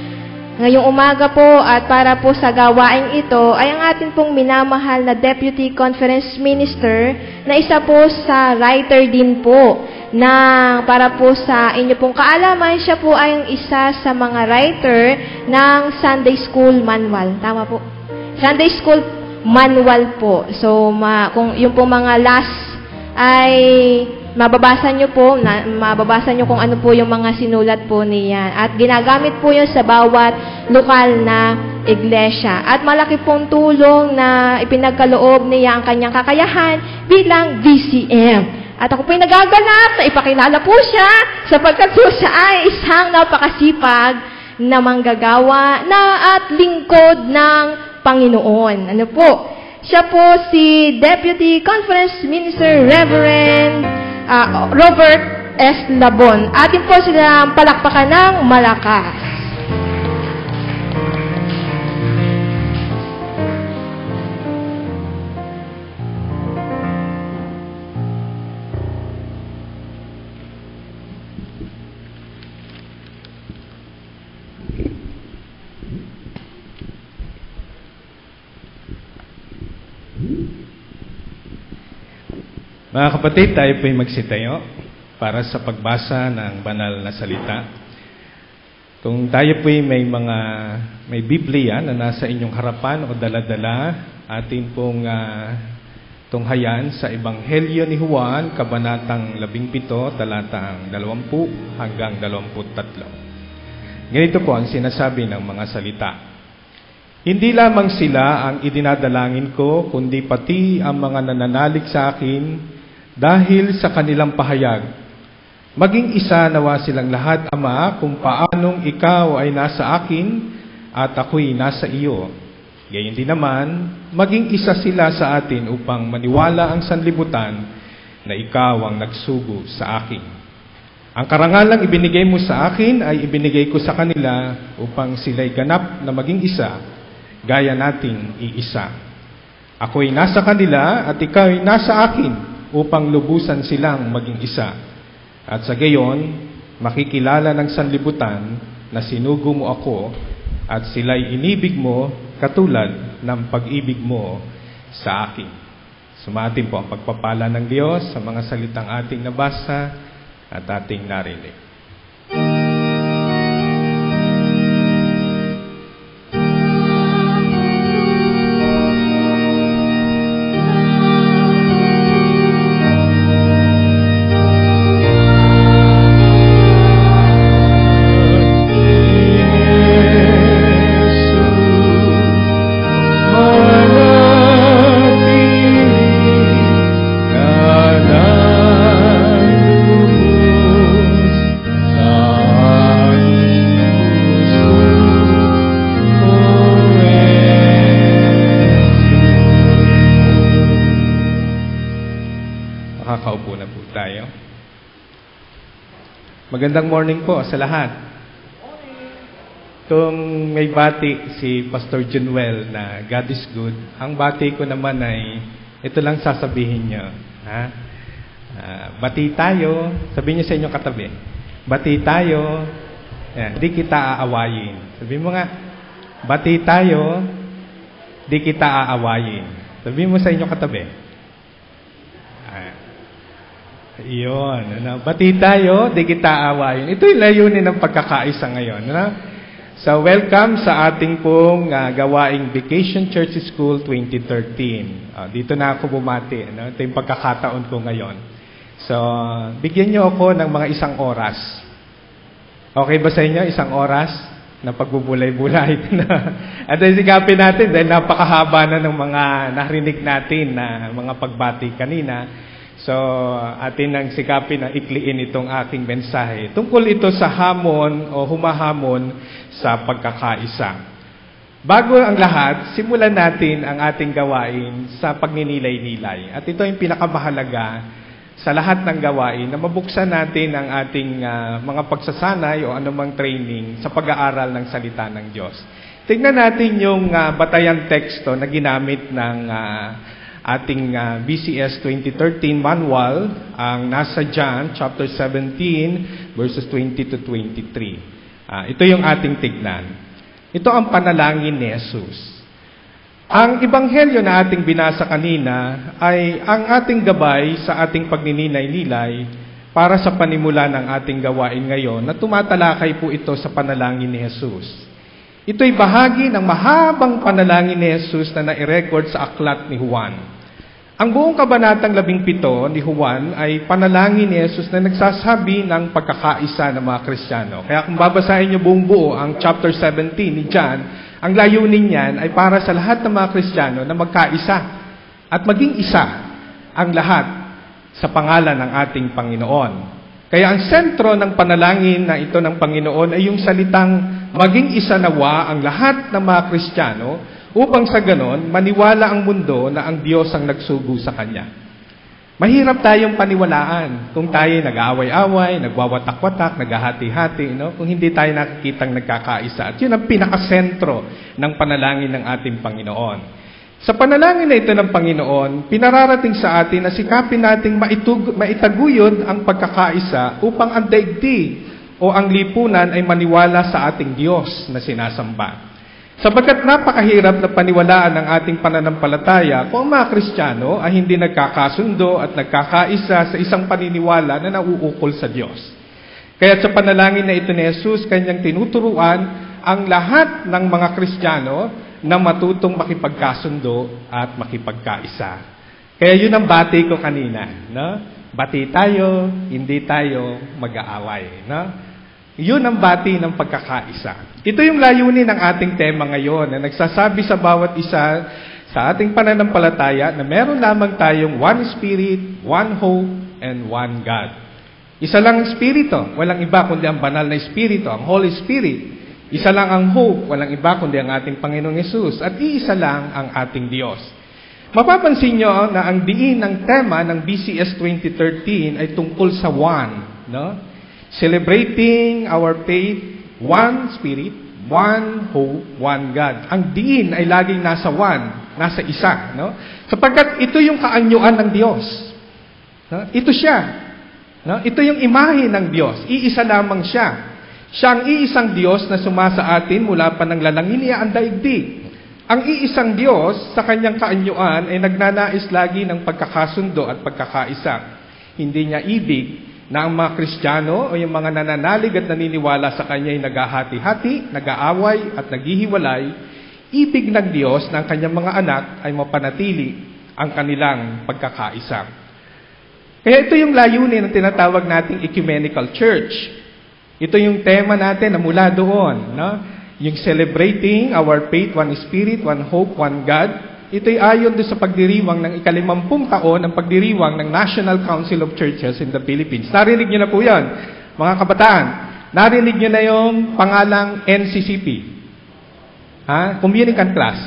ngayong umaga po at para po sa gawaing ito ay ang atin pong minamahal na Deputy Conference Minister na isa po sa writer din po na para po sa inyo pong kaalaman, siya po ay ang isa sa mga writer ng Sunday School Manual. Tama po? Sunday School Manual po. So, kung yung pong mga last ay mababasa nyo kung ano po yung mga sinulat po niya. At ginagamit po yun sa bawat lokal na iglesia. At malaki pong tulong na ipinagkaloob niya ang kanyang kakayahan bilang VCM. At ako po'y nagagalak na ipakilala po siya sapagkat po siya ay isang napakasipag na manggagawa at lingkod ng Panginoon. Ano po? Siya po si Deputy Conference Minister Reverend Robert S. Labon. Atin po sila palakpakan ng malakas. Mga kapatid, tayo po'y magsitayo para sa pagbasa ng banal na salita. Kung tayo po'y may Biblia na nasa inyong harapan o dala-dala, atin pong tunghayan sa Ebanghelyo ni Juan, Kabanatang 17, talatang 20 hanggang 23. Ganito po ang sinasabi ng mga salita. Hindi lamang sila ang idinadalangin ko, kundi pati ang mga nananalig sa akin dahil sa kanilang pahayag. Maging isa nawa silang lahat, Ama, kung paanong ikaw ay nasa akin at ako'y nasa iyo. Gayon din naman, maging isa sila sa atin upang maniwala ang sanlibutan na ikaw ang nagsugo sa akin. Ang karangalang ibinigay mo sa akin ay ibinigay ko sa kanila upang sila'y ganap na maging isa, gaya nating iisa. Ako'y nasa kanila at ikaw ay nasa akin, upang lubusan silang maging isa. At sa gayon, makikilala ng sanlibutan na sinugo mo ako at sila'y inibig mo katulad ng pag-ibig mo sa akin. Sumatin po ang pagpapala ng Diyos sa mga salitang ating nabasa at ating narinig. Magandang morning po sa lahat. Kung may bati si Pastor Junuel na God is good, ang bati ko naman ay ito lang sasabihin niyo. Bati tayo, sabihin niyo sa inyong katabi. Bati tayo, di kita aawayin. Sabihin mo nga, bati tayo, di kita aawayin. Sabihin mo sa inyong katabi. Iyon. Bati tayo, di kita aawayin. Ito yung layunin ng pagkakaisa ngayon. So, welcome sa ating pong gawaing Vacation Church School 2013. Dito na ako bumati. Ito yung pagkakataon ko ngayon. So, bigyan niyo ako ng mga 1 oras. Okay ba sa inyo? Isang oras na pagbubulay-bulay. At sikapin natin dahil napakahaba na ng mga narinig natin na mga pagbati kanina. So, atin ang sikapin na ikliin itong aking mensahe. Tungkol ito sa hamon o humahamon sa pagkakaisa. Bago ang lahat, simulan natin ang ating gawain sa pagninilay-nilay. At ito yung pinakamahalaga sa lahat ng gawain na mabuksan natin ang ating mga pagsasanay o anumang training sa pag-aaral ng salita ng Diyos. Tingnan natin yung batayang teksto na ginamit ng ating BCS 2013 manual, ang nasa John chapter 17 verses 20 to 23. Ito yung ating tignan. Ito ang panalangin ni Jesus. Ang ebanghelyo na ating binasa kanina ay ang ating gabay sa ating pagnininay-nilay para sa panimula ng ating gawain ngayon na tumatalakay po ito sa panalangin ni Jesus. Ito'y bahagi ng mahabang panalangin ni Jesus na nai-record sa aklat ni Juan. Ang buong kabanatang 17 ni Juan ay panalangin ni Jesus na nagsasabi ng pagkakaisa ng mga Kristiyano. Kaya kung babasahin niyo buong buo ang chapter 17 ni John, ang layunin niyan ay para sa lahat ng mga Kristiyano na magkaisa at maging isa ang lahat sa pangalan ng ating Panginoon. Kaya ang sentro ng panalangin na ito ng Panginoon ay yung salitang maging isa nawa ang lahat ng mga Kristiyano upang sa ganon maniwala ang mundo na ang Diyos ang nagsugo sa Kanya. Mahirap tayong paniwalaan kung tayo nag-aaway-away, nagwawatak-watak, naghahati-hati, no? Kung hindi tayo nakikitang nagkakaisa. At yun ang pinakasentro ng panalangin ng ating Panginoon. Sa panalangin na ito ng Panginoon, pinararating sa atin na sikapin nating maitaguyod ang pagkakaisa upang ang daigdig o ang lipunan ay maniwala sa ating Diyos na sinasamba. Sapagkat napakahirap na paniwalaan ng ating pananampalataya kung ang mga Kristiyano ay hindi nagkakasundo at nagkakaisa sa isang paniniwala na nauukol sa Diyos. Kaya sa panalangin na ito ni Jesus, kanyang tinuturuan ang lahat ng mga Kristiyano na matutong makipagkasundo at makipagkaisa. Kaya yun ang bati ko kanina. No? Bati tayo, hindi tayo mag-aaway. No? Yun ang bati ng pagkakaisa. Ito yung layunin ng ating tema ngayon na nagsasabi sa bawat isa sa ating pananampalataya na meron lamang tayong one Spirit, one hope, and one God. Isa lang ang Espiritu, walang iba kundi ang banal na Espiritu, ang Holy Spirit. Isa lang ang hope, walang iba kundi ang ating Panginoong Yesus. At iisa lang ang ating Diyos. Mapapansin nyo na ang diin ng tema ng BCS 2013 ay tungkol sa one, no? Celebrating our faith, one Spirit, one hope, one God. Ang diin ay laging nasa one, nasa isa. No? Sapagkat ito yung kaanyuan ng Diyos. No? Ito siya. No? Ito yung imahe ng Diyos. Iisa lamang siya. Siya ang iisang Diyos na sumasa atin mula pa ng lalangin niya ang daigdig. Ang iisang Diyos sa kanyang kaanyuan ay nagnanais lagi ng pagkakasundo at pagkakaisa. Hindi niya ibig na ang mga Kristiyano o yung mga nananalig at naniniwala sa Kanya ay naghahati-hati, nag-aaway at naghihiwalay. Ibig ng Diyos na ang Kanyang mga anak ay mapanatili ang kanilang pagkakaisa. Kaya ito yung layunin ng tinatawag nating ecumenical church. Ito yung tema natin na mula doon. No? Yung celebrating our faith, one Spirit, one hope, one God. Ito'y ayon doon sa pagdiriwang ng 50 taon ng pagdiriwang ng National Council of Churches in the Philippines. Narinig niyo na po yan, mga kabataan. Narinig niyo na yung pangalang NCCP. Communicant class.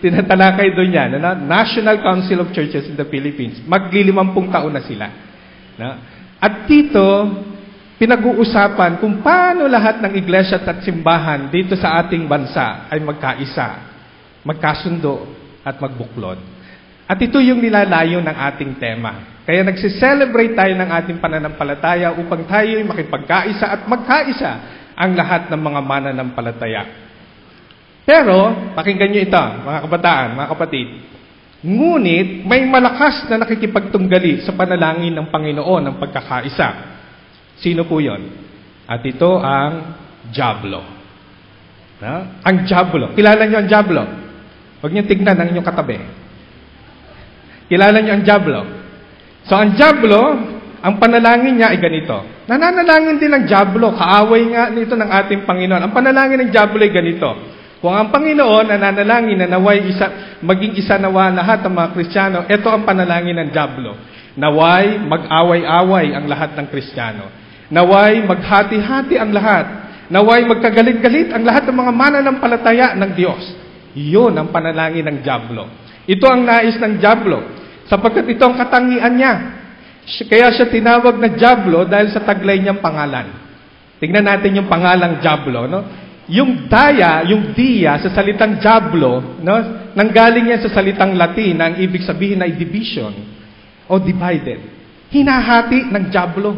Tinatalakay doon yan. National Council of Churches in the Philippines. Magli-50 taon na sila. At dito, pinag-uusapan kung paano lahat ng iglesia at simbahan dito sa ating bansa ay magkaisa, magkasundo, at magbuklod. At ito yung nilalayo ng ating tema. Kaya nagsiselebrate tayo ng ating pananampalataya upang tayo'y makipagkaisa at magkaisa ang lahat ng mga mananampalataya. Pero, pakinggan nyo ito, mga kabataan, mga kapatid. Ngunit, may malakas na nakikipagtunggali sa panalangin ng Panginoon ng pagkakaisa. Sino po yun? At ito ang Diablo. Ang Diablo. Kilala nyo ang Diablo? Huwag niyo tignan ang inyong katabi. Kilala niyo ang Diablo. So, ang Diablo, ang ang panalangin niya ay ganito. Nananalangin din ng dyablo, kaaway nga nito ng ating Panginoon. Ang panalangin ng dyablo ay ganito. Kung ang Panginoon nananalangin na naway maging isa nawa lahat ng mga Kristiyano, ito ang panalangin ng dyablo. Naway mag-away-away ang lahat ng Kristiyano. Naway maghati-hati ang lahat. Naway magkagalit-galit ang lahat ng mga mananampalataya ng Diyos. Iyon ang panalangin ng dyablo. Ito ang nais ng dyablo, sapagkat ito ang katangian niya. Kaya siya tinawag na dyablo dahil sa taglay niyang pangalan. Tingnan natin yung pangalang dyablo, no? Yung daya, yung dia sa salitang diablo, no? Nanggaling yan sa salitang Latin na ang ibig sabihin ay division o divided. Hinahati ng diablo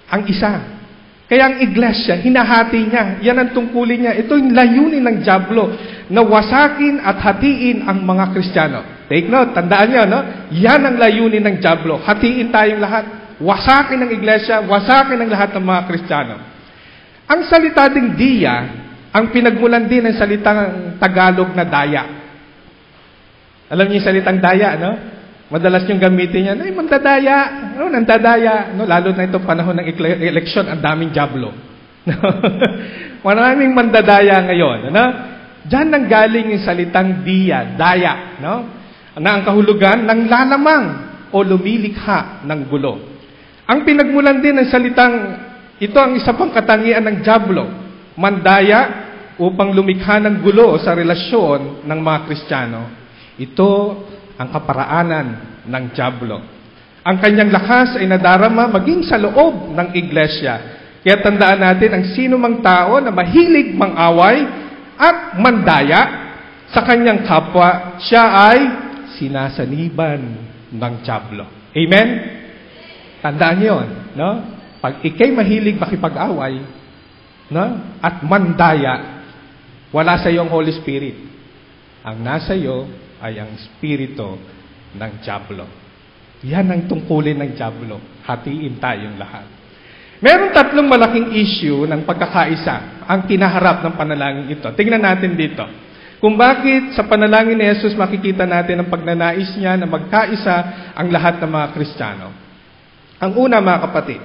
ang isa. Kaya ang iglesia, hinahati niya. Yan ang tungkulin niya. Ito yung layunin ng diablo na wasakin at hatiin ang mga Kristiyano. Take note, tandaan niyo, no? Yan ang layunin ng diablo. Hatiin tayong lahat. Wasakin ng iglesia, wasakin ng lahat ng mga Kristiyano. Ang salita ding dia, ang pinagmulan din ng salitang Tagalog na daya. Alam niyo yung salitang daya, no? Madalas yung gamitin niya, ay, mandadaya, no, nandadaya, no? Lalo na itong panahon ng eleksyon, ang daming diablo. Maraming mandadaya ngayon, no? Diyan nanggaling yung salitang dia, daya, no? Na ang kahulugan ng lalamang o lumilikha ng gulo. Ang pinagmulan din ng salitang, ito ang isa pang katangian ng diablo, mandaya upang lumikha ng gulo sa relasyon ng mga Kristiyano. Ito ang kaparaanan ng diablo. Ang kanyang lakas ay nadarama maging sa loob ng iglesia. Kaya tandaan natin, ang sino mang tao na mahilig mang-away at mandaya sa kanyang kapwa, siya ay sinasaniban ng diablo. Amen? Tandaan yun, no? Pag ikay mahilig makipag-away, no? At mandaya, wala sa iyong Holy Spirit. Ang nasa iyo ay ang Espiritu ng diablo. Yan ang tungkulin ng diablo. Hatiin tayong lahat. Meron tatlong malaking issue ng pagkakaisa ang kinaharap ng panalangin ito. Tingnan natin dito. Kung bakit sa panalangin ni Jesus makikita natin ang pagnanais niya na magkaisa ang lahat ng mga Kristiyano. Ang una, mga kapatid,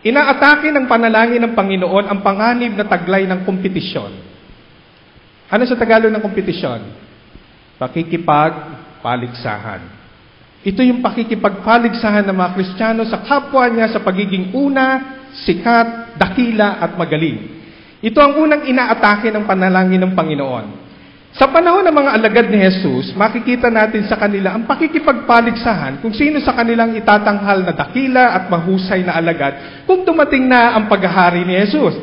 inaatake ng panalangin ng Panginoon ang panganib na taglay ng kompetisyon. Ano sa Tagalog ng kompetisyon? Pakikipagpaligsahan. Ito yung pakikipagpaligsahan ng mga Kristiyano sa kapwa niya sa pagiging una, sikat, dakila at magaling. Ito ang unang inaatake ng panalangin ng Panginoon. Sa panahon ng mga alagad ni Jesus, makikita natin sa kanila ang pakikipagpaligsahan kung sino sa kanilang itatanghal na dakila at mahusay na alagad kung dumating na ang paghahari ni Jesus.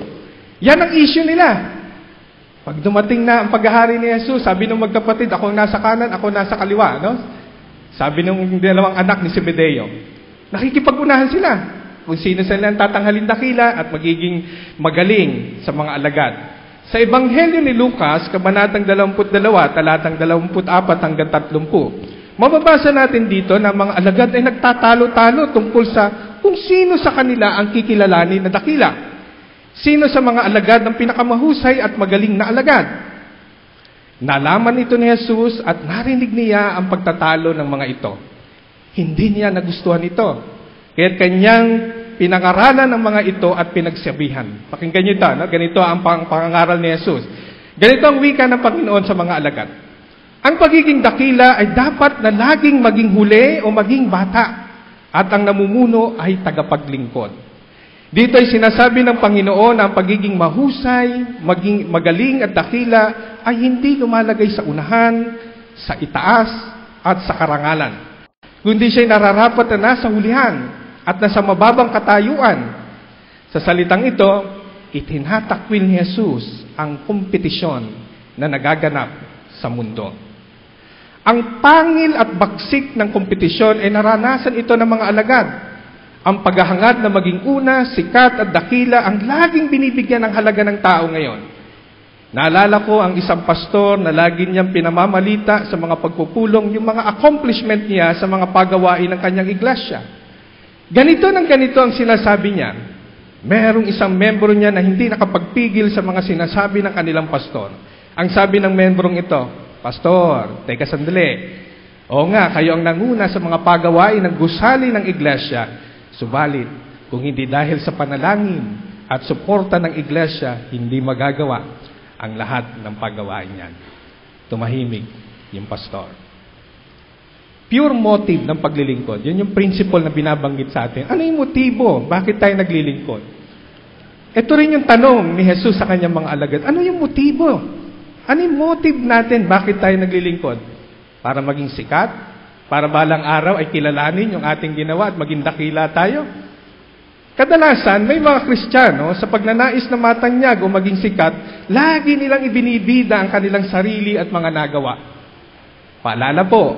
Yan ang issue nila. Pag dumating na ang paghahari ni Jesus, sabi ng magkapatid, ako nasa kanan, ako nasa kaliwa, no? Sabi ng dalawang anak ni Zebedeo, nakikipag-unahan sila kung sino sila ang tatanghalin dakila at magiging magaling sa mga alagad. Sa Ebanghelyo ni Lucas, kabanatang 22, talatang 24 hanggang 30, mababasa natin dito na mga alagad ay nagtatalo-talo tungkol sa kung sino sa kanila ang kikilalanin na dakila. Sino sa mga alagad ang pinakamahusay at magaling na alagad? Nalaman ito ni Jesus at narinig niya ang pagtatalo ng mga ito. Hindi niya nagustuhan ito. Kaya't kanyang pinangaralan ng mga ito at pinagsabihan. Pakinggan niyo ito, no? Ganito ang pangangaral ni Jesus. Ganito ang wika ng Panginoon sa mga alagad. Ang pagiging dakila ay dapat na laging maging huli o maging bata. At ang namumuno ay tagapaglingkod. Dito ay sinasabi ng Panginoon na ang pagiging mahusay, maging magaling at dakila ay hindi lumalagay sa unahan, sa itaas, at sa karangalan. Kundi siya'y nararapat na nasa hulihan at nasa mababang katayuan. Sa salitang ito, itinatakwil ni Jesus ang kompetisyon na nagaganap sa mundo. Ang pangil at bagsik ng kompetisyon ay naranasan ito ng mga alagad. Ang paghahangad na maging una, sikat at dakila ang laging binibigyan ng halaga ng tao ngayon. Naalala ko ang isang pastor na lagi niyang pinamamalita sa mga pagpupulong yung mga accomplishment niya sa mga pagawain ng kanyang iglesia. Ganito ang sinasabi niya. Merong isang membro niya na hindi nakapagpigil sa mga sinasabi ng kanilang pastor. Ang sabi ng membrong ito, Pastor, teka sandali. Oo nga, kayo ang nanguna sa mga pagawain ng gusali ng iglesia. Subalit, kung hindi dahil sa panalangin at suporta ng iglesia, hindi magagawa ang lahat ng paggawain niyan. Tumahimik yung pastor. Pure motive ng paglilingkod. Yun yung principle na binabanggit sa atin. Ano yung motibo? Bakit tayo naglilingkod? Ito rin yung tanong ni Jesus sa kanyang mga alagad. Ano yung motibo? Ano yung motive natin? Bakit tayo naglilingkod? Para maging sikat? Para balang araw ay kilalanin yung ating ginawa at maging dakila tayo? Kadalasan, may mga Kristiyano sa pagnanais na matanyag o maging sikat, lagi nilang ibinibida ang kanilang sarili at mga nagawa. Paalala po,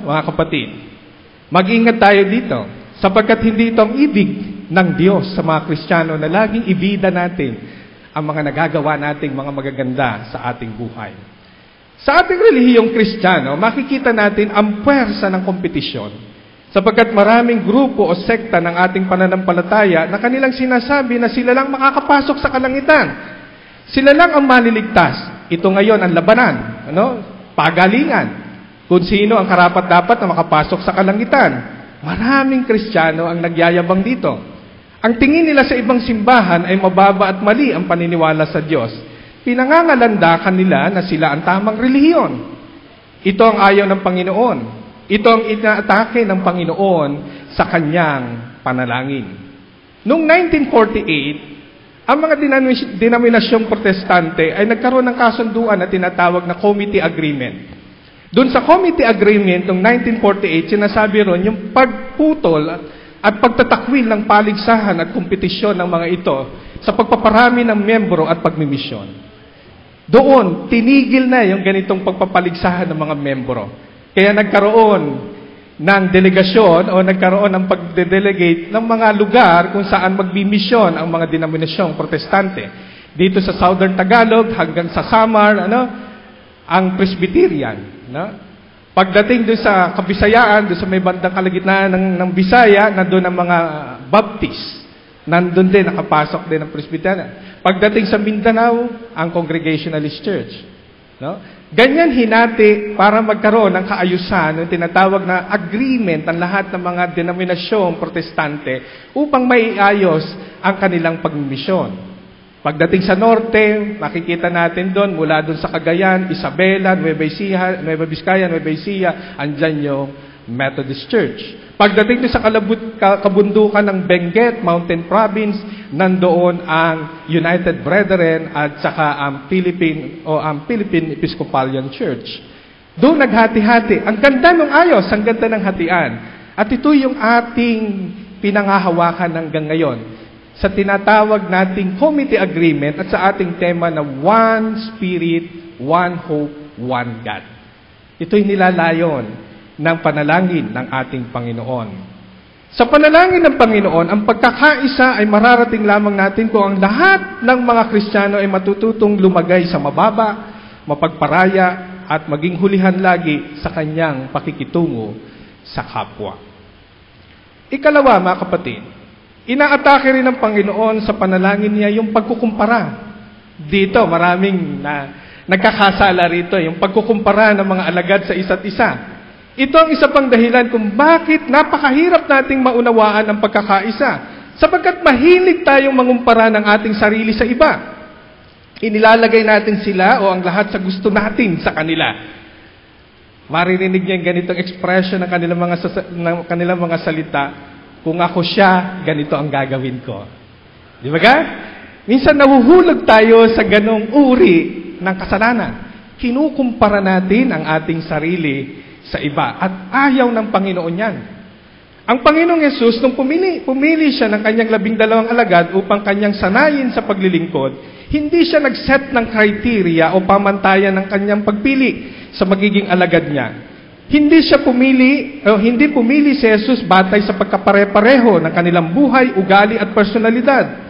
mga kapatid, mag-ingat tayo dito, sapagkat hindi ito ang ibig ng Diyos sa mga Kristiyano na laging ibida natin ang mga nagagawa nating mga magaganda sa ating buhay. Sa ating relihiyong Kristiyano, makikita natin ang puwersa ng kompetisyon. Sapagkat maraming grupo o sekta ng ating pananampalataya na kanilang sinasabi na sila lang makakapasok sa kalangitan. Sila lang ang maliligtas. Ito ngayon ang labanan, pagalingan. Kung sino ang karapat-dapat na makapasok sa kalangitan. Maraming Kristiyano ang nagyayabang dito. Ang tingin nila sa ibang simbahan ay mababa at mali ang paniniwala sa Diyos. Pinangangalandakan nila na sila ang tamang relihiyon. Ito ang ayaw ng Panginoon. Ito ang inaatake ng Panginoon sa kanyang panalangin. Noong 1948, ang mga denominasyong protestante ay nagkaroon ng kasunduan na tinatawag na Committee Agreement. Doon sa Committee Agreement noong 1948, sinasabi ron yung pagputol at pagtatakwil ng paligsahan at kompetisyon ng mga ito sa pagpaparami ng membro at pagmimisyon. Doon, tinigil na yung ganitong pagpapaligsahan ng mga membro. Kaya nagkaroon ng delegasyon o nagkaroon ng pagde-delegate ng mga lugar kung saan magbimisyon ang mga denominasyong protestante. Dito sa Southern Tagalog hanggang sa Samar, ang Presbyterian. Pagdating doon sa Kabisayaan, doon sa may bandang kalagitnaan ng Bisaya, nandun ang mga Baptist. Nandun din, nakapasok din ang Presbyterian. Pagdating sa Mindanao, ang Congregationalist Church. Ganyan hinati para magkaroon ng kaayusan, yung tinatawag na agreement ang lahat ng mga denominasyong protestante upang maiayos ang kanilang pagmimisyon. Pagdating sa norte, makikita natin doon, mula doon sa Cagayan, Isabela, Nueva Vizcaya, Nueva Ecija, andyan yung Methodist Church. Pagdating doon sa kabundukan ng Benguet, Mountain Province, nandoon ang United Brethren at saka ang Philippine Episcopalian Church. Doon naghati-hati. Ang ganda ng ayos, ang ganda ng hatian. At ito yung ating pinangahawakan hanggang ngayon sa tinatawag nating Committee Agreement at sa ating tema na One Spirit, One Hope, One God. Ito'y nilalayon ng panalangin ng ating Panginoon. Sa panalangin ng Panginoon, ang pagkakaisa ay mararating lamang natin kung ang lahat ng mga Kristiyano ay matututong lumagay sa mababa, mapagparaya, at maging hulihan lagi sa kanyang pakikitungo sa kapwa. Ikalawa, mga kapatid, inaatake rin ng Panginoon sa panalangin niya yung pagkukumpara. Dito, maraming nagkakasala rito, yung pagkukumpara ng mga alagad sa isa't isa. Ito ang isa pang dahilan kung bakit napakahirap nating maunawaan ang pagkakaisa. Sapagkat mahilig tayong mangumpara ng ating sarili sa iba. Inilalagay natin sila o ang lahat sa gusto natin sa kanila. Maririnig niyo yung ganitong expression ng kanilang mga salita. Kung ako siya, ganito ang gagawin ko. Di ba ga? Minsan nahuhulog tayo sa ganong uri ng kasalanan. Kinukumpara natin ang ating sarili sa iba. At ayaw ng Panginoon yan. Ang Panginoong Yesus, nung pumili siya ng kanyang 12 alagad upang kanyang sanayin sa paglilingkod, hindi siya nag-set ng criteria o pamantayan ng kanyang pagpili sa magiging alagad niya. Hindi pumili si Jesus batay sa pagkapare-pareho ng kanilang buhay, ugali at personalidad.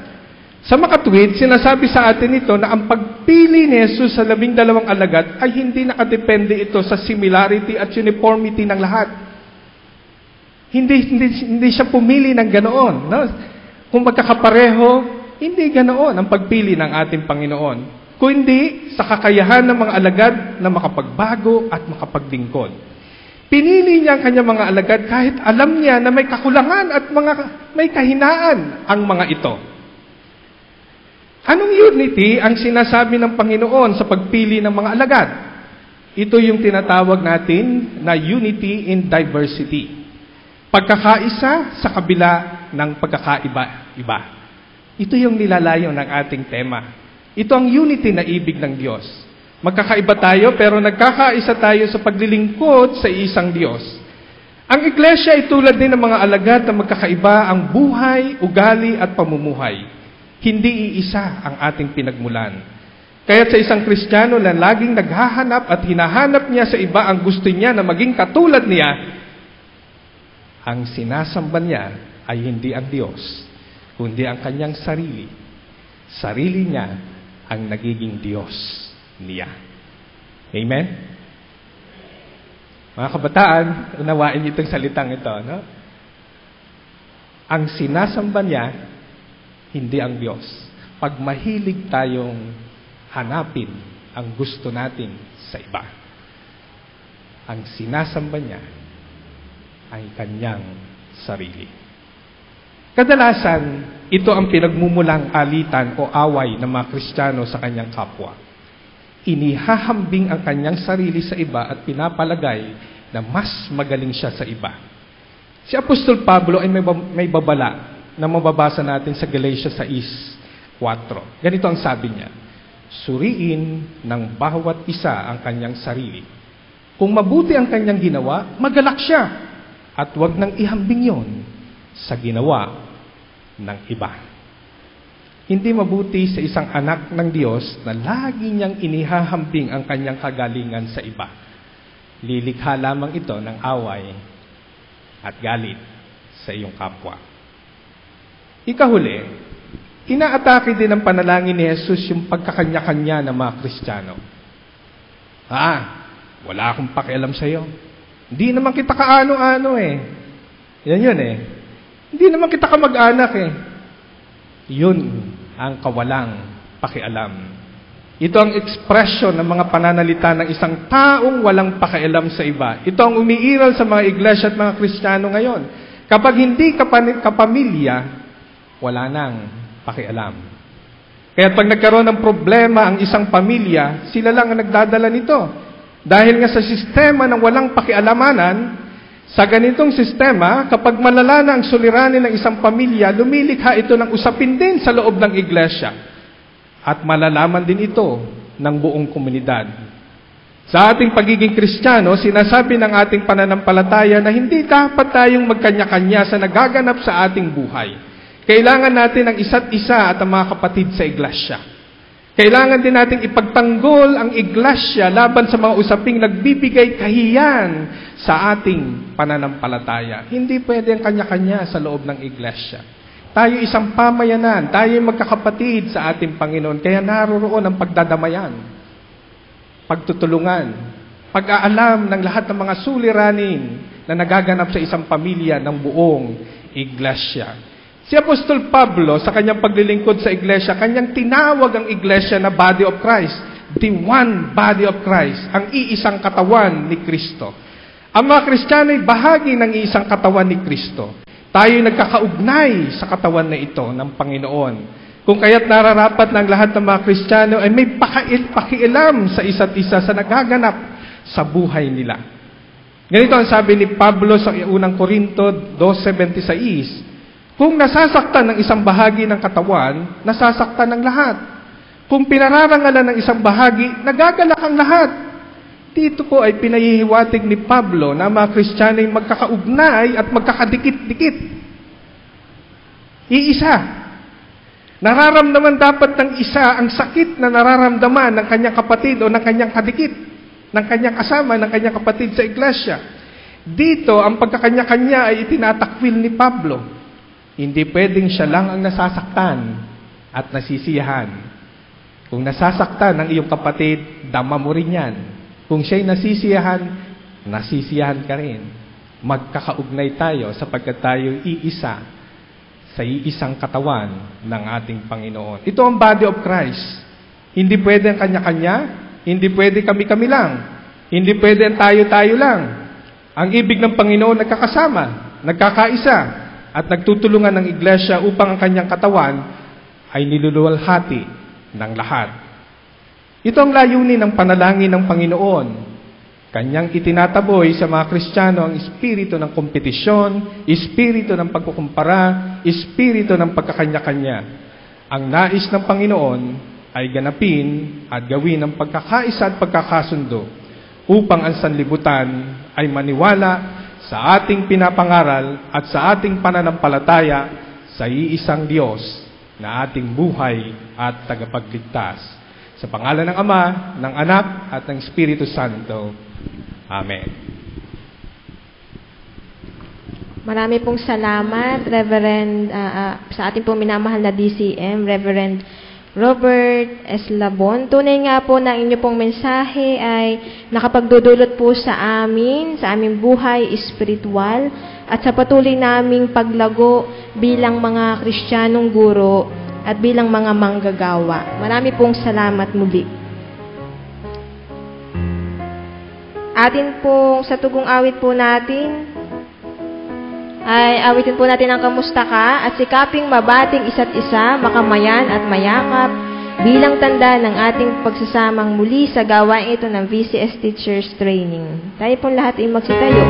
Sa makatwid, sinasabi sa atin ito na ang pagpili ni Jesus sa 12 alagad ay hindi nakadepende ito sa similarity at uniformity ng lahat. Hindi siya pumili ng ganoon. No? Kung magkakapareho, hindi ganoon ang pagpili ng ating Panginoon. Kundi sa kakayahan ng mga alagad na makapagbago at makapaglingkod. Pinili niya ang kanyang mga alagad kahit alam niya na may kakulangan at may kahinaan ang mga ito. Anong unity ang sinasabi ng Panginoon sa pagpili ng mga alagad? Ito yung tinatawag natin na unity in diversity. Pagkakaisa sa kabila ng pagkakaiba-iba. Ito yung nilalayo ng ating tema. Ito ang unity na ibig ng Diyos. Magkakaiba tayo pero nagkakaisa tayo sa paglilingkod sa isang Diyos. Ang iglesia ay tulad din ng mga alagad na magkakaiba ang buhay, ugali at pamumuhay. Hindi iisa ang ating pinagmulan. Kaya sa isang Kristiyano na laging naghahanap at hinahanap niya sa iba ang gusto niya na maging katulad niya, ang sinasamba niya ay hindi ang Diyos, kundi ang kanyang sarili. Sarili niya ang nagiging Diyos niya. Amen? Mga kabataan, unawain niyo itong salitang ito. No? Ang sinasamba niya, hindi ang Diyos. Pag mahilig tayong hanapin ang gusto natin sa iba, ang sinasamba niya ay kanyang sarili. Kadalasan, ito ang pinagmumulang alitan o away ng mga Kristiyano sa kanyang kapwa. Inihahambing ang kanyang sarili sa iba at pinapalagay na mas magaling siya sa iba. Si Apostol Pablo ay may babala na mababasa natin sa Galatia 6:4. Ganito ang sabi niya, suriin ng bawat isa ang kanyang sarili. Kung mabuti ang kanyang ginawa, magalak siya at huwag nang ihambing yon sa ginawa ng iba. Hindi mabuti sa isang anak ng Diyos na lagi niyang inihahambing ang kanyang kagalingan sa iba. Lilikha lamang ito ng away at galit sa iyong kapwa. Ikahuli, inaatake din ng panalangin ni Jesus yung pagkakanya-kanya ng mga Kristiyano. Wala akong pakialam sa iyo. Hindi naman kita kaano-ano eh. Yan yun eh. Hindi naman kita kamag-anak eh. Yun ang kawalang pakialam. Ito ang ekspresyon ng mga pananalita ng isang taong walang pakialam sa iba. Ito ang umiiral sa mga iglesia at mga Kristiyano ngayon. Kapag hindi kapamilya, wala nang pakialam. Kaya pag nagkaroon ng problema ang isang pamilya, sila lang ang nagdadala nito. Dahil nga sa sistema ng walang pakialamanan, sa ganitong sistema, kapag malala na ang suliranin ng isang pamilya, lumilikha ito ng usapin din sa loob ng iglesia. At malalaman din ito ng buong komunidad. Sa ating pagiging Kristiyano, sinasabi ng ating pananampalataya na hindi dapat tayong magkanya-kanya sa nagaganap sa ating buhay. Kailangan natin ang isa't isa at ang mga kapatid sa iglesia. Kailangan din nating ipagtanggol ang iglesia laban sa mga usaping nagbibigay kahiyan sa ating pananampalataya. Hindi pwede ang kanya-kanya sa loob ng iglesia. Tayo isang pamayanan, tayo magkakapatid sa ating Panginoon, kaya naroroon ang pagdadamayan, pagtutulungan, pag-aalam ng lahat ng mga suliranin na nagaganap sa isang pamilya ng buong iglesia. Si Apostol Pablo, sa kanyang paglilingkod sa iglesia, kanyang tinawag ang iglesia na body of Christ. The one body of Christ. Ang iisang katawan ni Kristo. Ang mga Kristiyano ay bahagi ng iisang katawan ni Kristo. Tayo nagkakaugnay sa katawan na ito ng Panginoon. Kung kaya't nararapat ng lahat ng mga Kristiyano ay may pakialam sa isa't isa sa nagaganap sa buhay nila. Ganito ang sabi ni Pablo sa unang Korinto 2:26, kung nasasaktan ng isang bahagi ng katawan, nasasaktan ng lahat. Kung pinararangalan ng isang bahagi, nagagalak ang lahat. Dito po ay pinahihiwatig ni Pablo na mga Kristiyano ay magkakaugnay at magkakadikit-dikit. Iisa. Nararamdaman dapat ng isa ang sakit na nararamdaman ng kanyang kapatid o ng kanyang kadikit, ng kanyang kasama, ng kanyang kapatid sa iglesia. Dito, ang pagkakanya-kanya ay itinatakwil ni Pablo. Hindi pwedeng siya lang ang nasasaktan at nasisiyahan. Kung nasasaktan ang iyong kapatid, dama mo rin yan. Kung siya'y nasisiyahan, nasisiyahan ka rin. Magkakaugnay tayo sapagkat tayo iisa sa iisang katawan ng ating Panginoon. Ito ang body of Christ. Hindi pwede ang kanya-kanya, hindi pwede kami-kami lang, hindi pwede ang tayo-tayo lang. Ang ibig ng Panginoon nagkakasama, nagkakaisa, at nagtutulungan ng iglesia upang ang kanyang katawan ay niluluwalhati ng lahat. Ito ang layunin ng panalangin ng Panginoon. Kanyang itinataboy sa mga Kristiyano ang espiritu ng kompetisyon, espiritu ng pagkukumpara, espiritu ng pagkakanya-kanya. Ang nais ng Panginoon ay ganapin at gawin ang pagkakaisa at pagkakasundo upang ang sanlibutan ay maniwala sa ating pinapangaral at sa ating pananampalataya sa iisang Diyos na ating buhay at tagapagligtas. Sa pangalan ng Ama, ng Anak, at ng Espiritu Santo. Amen. Marami pong salamat, Reverend, sa ating pong minamahal na DCM, Reverend Robert Eslabon. Tunay nga po na inyo pong mensahe ay nakapagdudulot po sa aming buhay espiritual at sa patuloy naming paglago bilang mga Kristiyanong guro at bilang mga manggagawa. Marami pong salamat muli. Atin pong sa tugong awit po natin ay awitin po natin ang Kamusta Ka at sikaping mabating isa't isa, makamayan at mayakap bilang tanda ng ating pagsasamang muli sa gawain ito ng VCS Teachers Training. Tayo pong lahat ay magsitayo.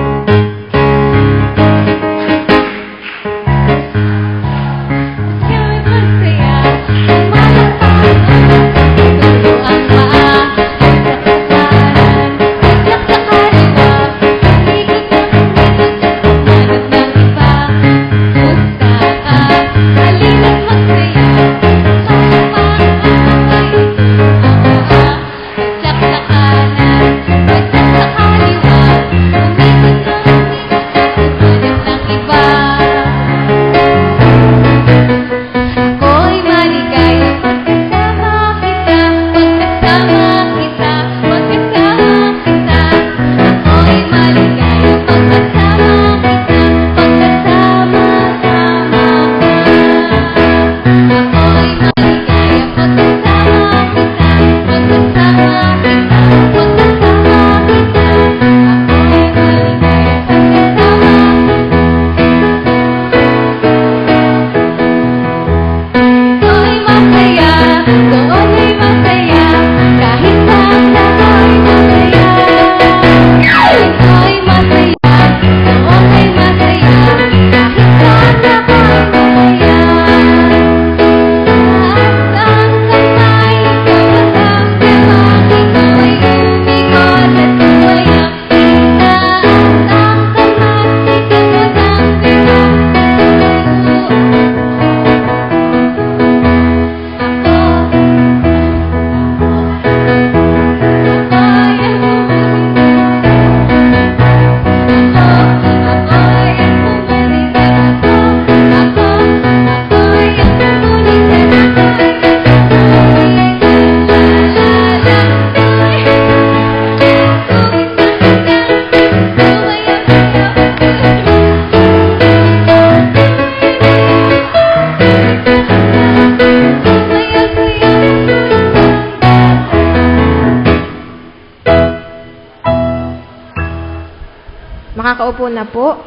Makakaupo na po.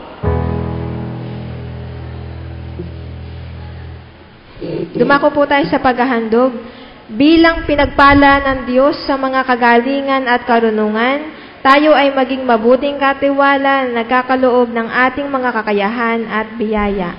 Dumako po tayo sa paghahandog. Bilang pinagpala ng Diyos sa mga kagalingan at karunungan, tayo ay maging mabuting katiwala na nagkakaloob ng ating mga kakayahan at biyaya.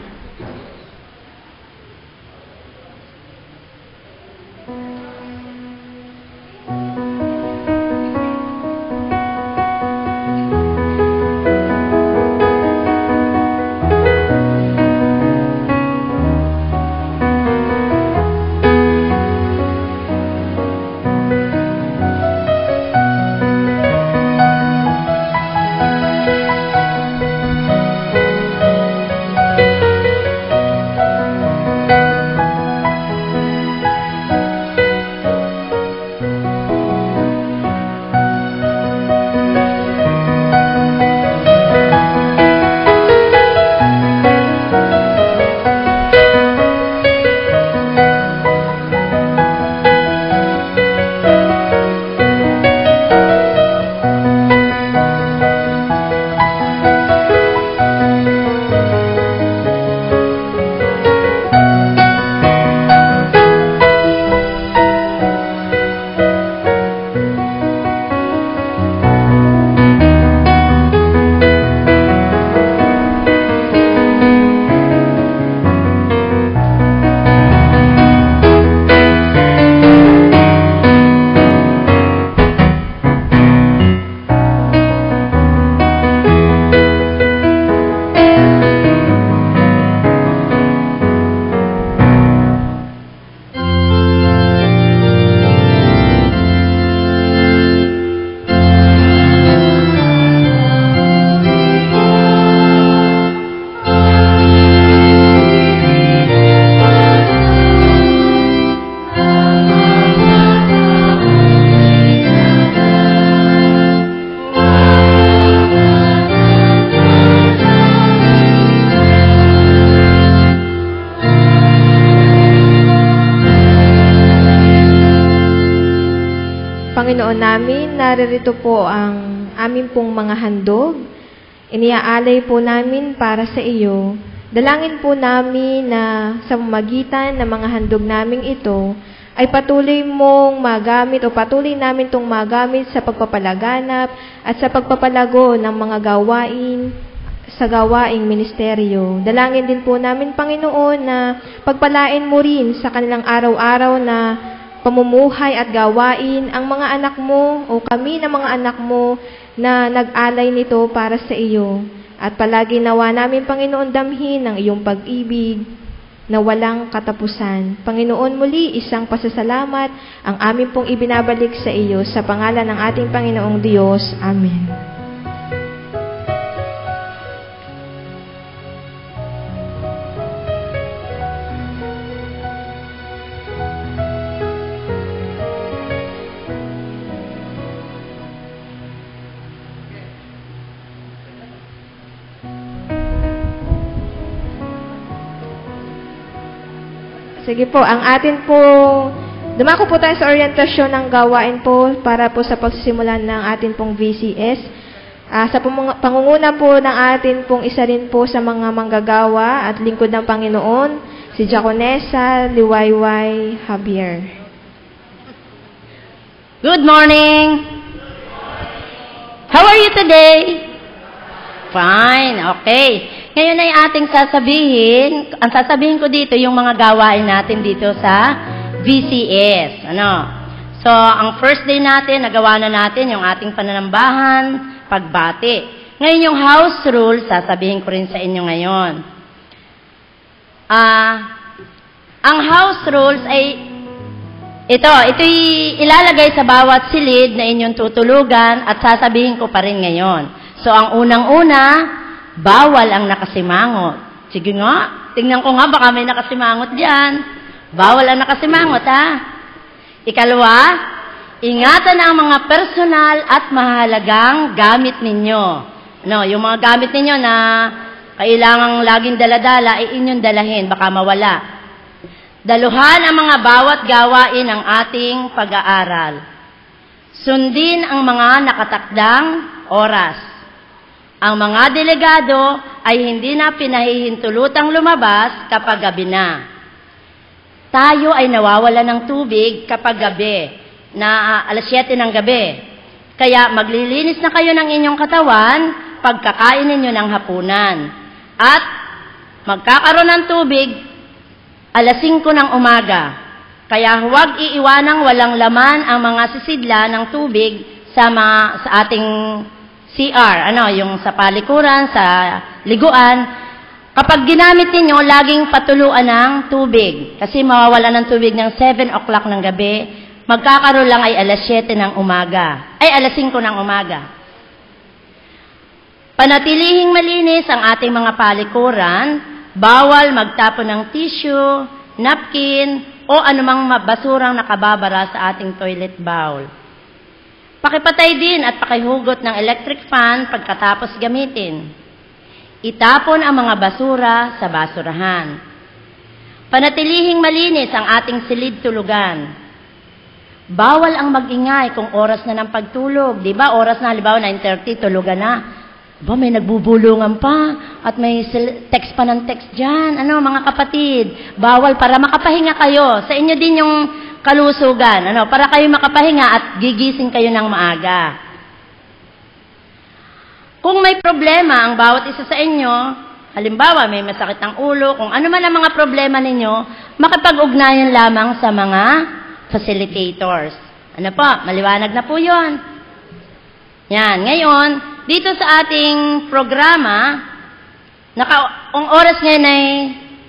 Panginoon namin, naririto po ang amin pong mga handog. Iniaalay po namin para sa iyo. Dalangin po namin na sa pamamagitan ng mga handog naming ito, ay patuloy mong magamit o patuloy namin itong magamit sa pagpapalaganap at sa pagpapalago ng mga gawain sa gawaing ministeryo. Dalangin din po namin, Panginoon, na pagpalain mo rin sa kanilang araw-araw na pamumuhay at gawain ang mga anak mo o kami na mga anak mo na nag-alay nito para sa iyo. At palagi nawa namin, Panginoon, damhin ng iyong pag-ibig na walang katapusan. Panginoon, muli isang pasasalamat ang amin pong ibinabalik sa iyo sa pangalan ng ating Panginoong Diyos. Amen. Sige po, ang atin po, dumako po tayo sa orientasyon ng gawain po para po sa pagsisimula ng atin pong VCS. Sa pangunguna po ng atin pong isa rin po sa mga manggagawa at lingkod ng Panginoon, si Diaconessa Liwayway Javier. Good morning! How are you today? Fine, okay. Ngayon ay ating sasabihin, ang sasabihin ko dito, yung mga gawain natin dito sa VCS. So, ang first day natin, nagawa na natin yung ating pananambahan, pagbati. Ngayon yung house rules, sasabihin ko rin sa inyo ngayon. Ang house rules ay, ito'y ilalagay sa bawat silid na inyong tutulugan at sasabihin ko pa rin ngayon. So, ang unang-una, bawal ang nakasimangot. Sige nga, tingnan ko nga, baka may nakasimangot dyan. Bawal ang nakasimangot, ha? Ikalawa, ingatan ang mga personal at mahalagang gamit ninyo. Yung mga gamit ninyo na kailangang laging daladala, ay inyong dalahin, baka mawala. Daluhan ang mga bawat gawain ng ating pag-aaral. Sundin ang mga nakatakdang oras. Ang mga delegado ay hindi na pinahihintulutang lumabas kapag gabi na. Tayo ay nawawala ng tubig kapag gabi, na alas 7 ng gabi. Kaya maglilinis na kayo ng inyong katawan pagkakain ninyo ng hapunan. At magkakaroon ng tubig alas 5 ng umaga. Kaya huwag iiwanang walang laman ang mga sisidla ng tubig sa ating CR, yung sa palikuran, sa liguan. Kapag ginamit ninyo, laging patuluan ng tubig. Kasi mawawala ng tubig ng 7 o'clock ng gabi, magkakaroon lang ay alas 7 ng umaga. Ay, alas 5 ng umaga. Panatilihing malinis ang ating mga palikuran, bawal magtapon ng tissue, napkin, o anumang basurang nakababara sa ating toilet bowl. Pakipatay din at pakihugot ng electric fan pagkatapos gamitin. Itapon ang mga basura sa basurahan. Panatilihing malinis ang ating silid tulugan. Bawal ang mag-ingay kung oras na ng pagtulog. Diba, oras na, halimbawa 9:30, tulugan na. May nagbubulungan pa at may text pa ng text dyan. Mga kapatid, bawal para makapahinga kayo. Sa inyo din yung kalusugan, para kayo makapahinga at gigising kayo ng maaga. Kung may problema ang bawat isa sa inyo, halimbawa may masakit ang ulo, kung ano man ang mga problema ninyo, makipag-ugnayan lamang sa mga facilitators. Maliwanag na po yun. Yan, ngayon, dito sa ating programa, ang oras ngayon ay,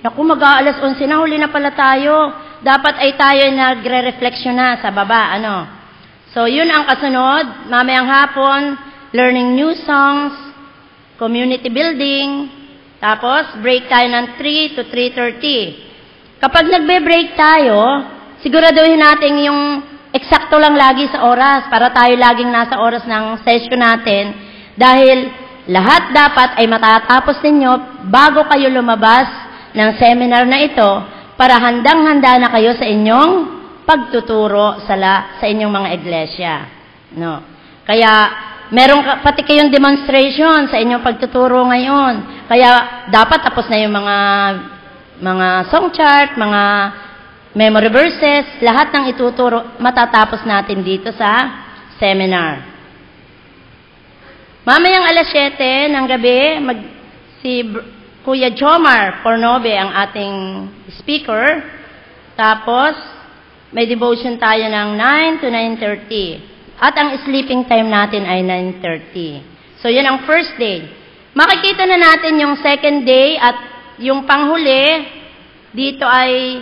mag-aalas 11 na, huli na pala tayo. Dapat ay tayo nagre-refleksyon na sa baba, So, yun ang kasunod. Mamayang hapon, learning new songs, community building, tapos break tayo ng 3 to 3:30. Kapag nagbe-break tayo, siguraduhin natin yung eksakto lang lagi sa oras para tayo laging nasa oras ng session natin dahil lahat dapat ay matatapos ninyo bago kayo lumabas ng seminar na ito para handang-handa na kayo sa inyong pagtuturo sa inyong mga iglesia. No. Kaya meron pati kayong demonstration sa inyong pagtuturo ngayon. Kaya dapat tapos na yung mga song chart, mga memory verses, lahat ng ituturo matatapos natin dito sa seminar. Mamayang 7:00 ng gabi, si Kuya Jomar Pornobe ang ating speaker. Tapos, may devotion tayo ng 9 to 9:30. At ang sleeping time natin ay 9:30. So, yan ang first day. Makikita na natin yung second day at yung panghuli, dito ay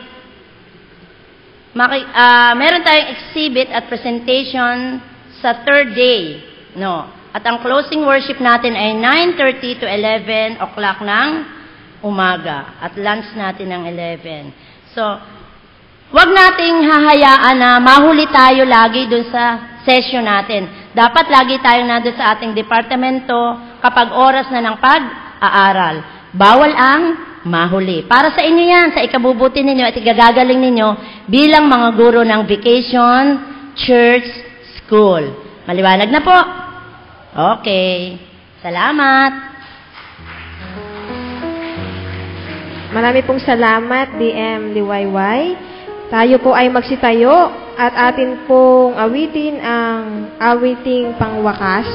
meron tayong exhibit at presentation sa third day. No. At ang closing worship natin ay 9:30 to 11 o'clock ng umaga. At lunch natin ng 11. So, wag nating hahayaan na mahuli tayo lagi dun sa session natin. Dapat lagi tayo na dun sa ating departamento kapag oras na ng pag-aaral. Bawal ang mahuli. Para sa inyo yan, sa ikabubuti ninyo at igagagaling ninyo bilang mga guro ng Vacation Church School. Maliwanag na po? Okay. Salamat. Marami pong salamat, DM Liwayway. Tayo po ay magsitayo at atin pong awitin ang awiting pangwakas,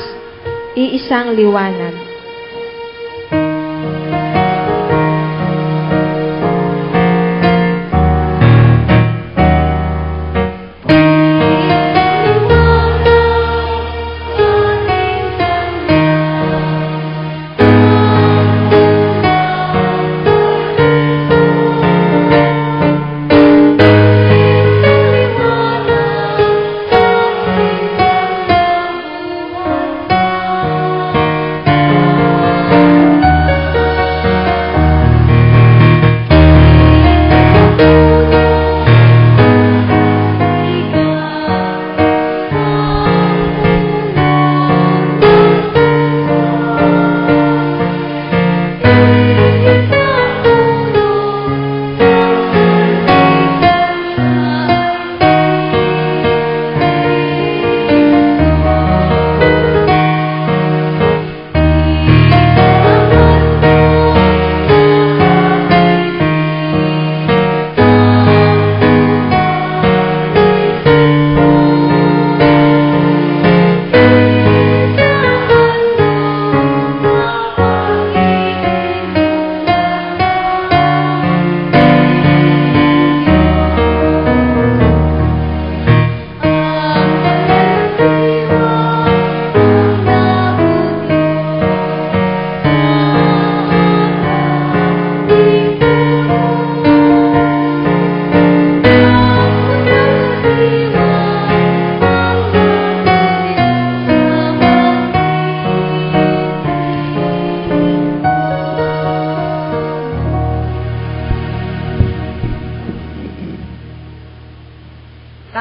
Iisang Liwanag.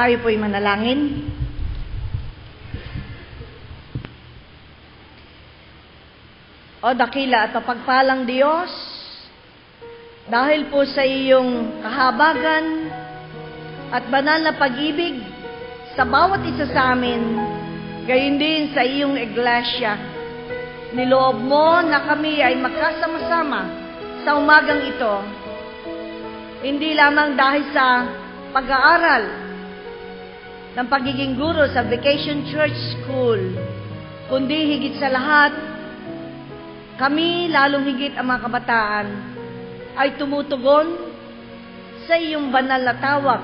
Tayo po'y manalangin. O dakila at mapagpalang Diyos, dahil po sa iyong kahabagan at banal na pag-ibig sa bawat isa sa amin, gayon din sa iyong iglesia, niloob mo na kami ay magkasama-sama sa umagang ito, hindi lamang dahil sa pag-aaral ng pagiging guro sa Vacation Church School, kundi higit sa lahat, kami, lalong higit ang mga kabataan, ay tumutugon sa iyong banal na tawag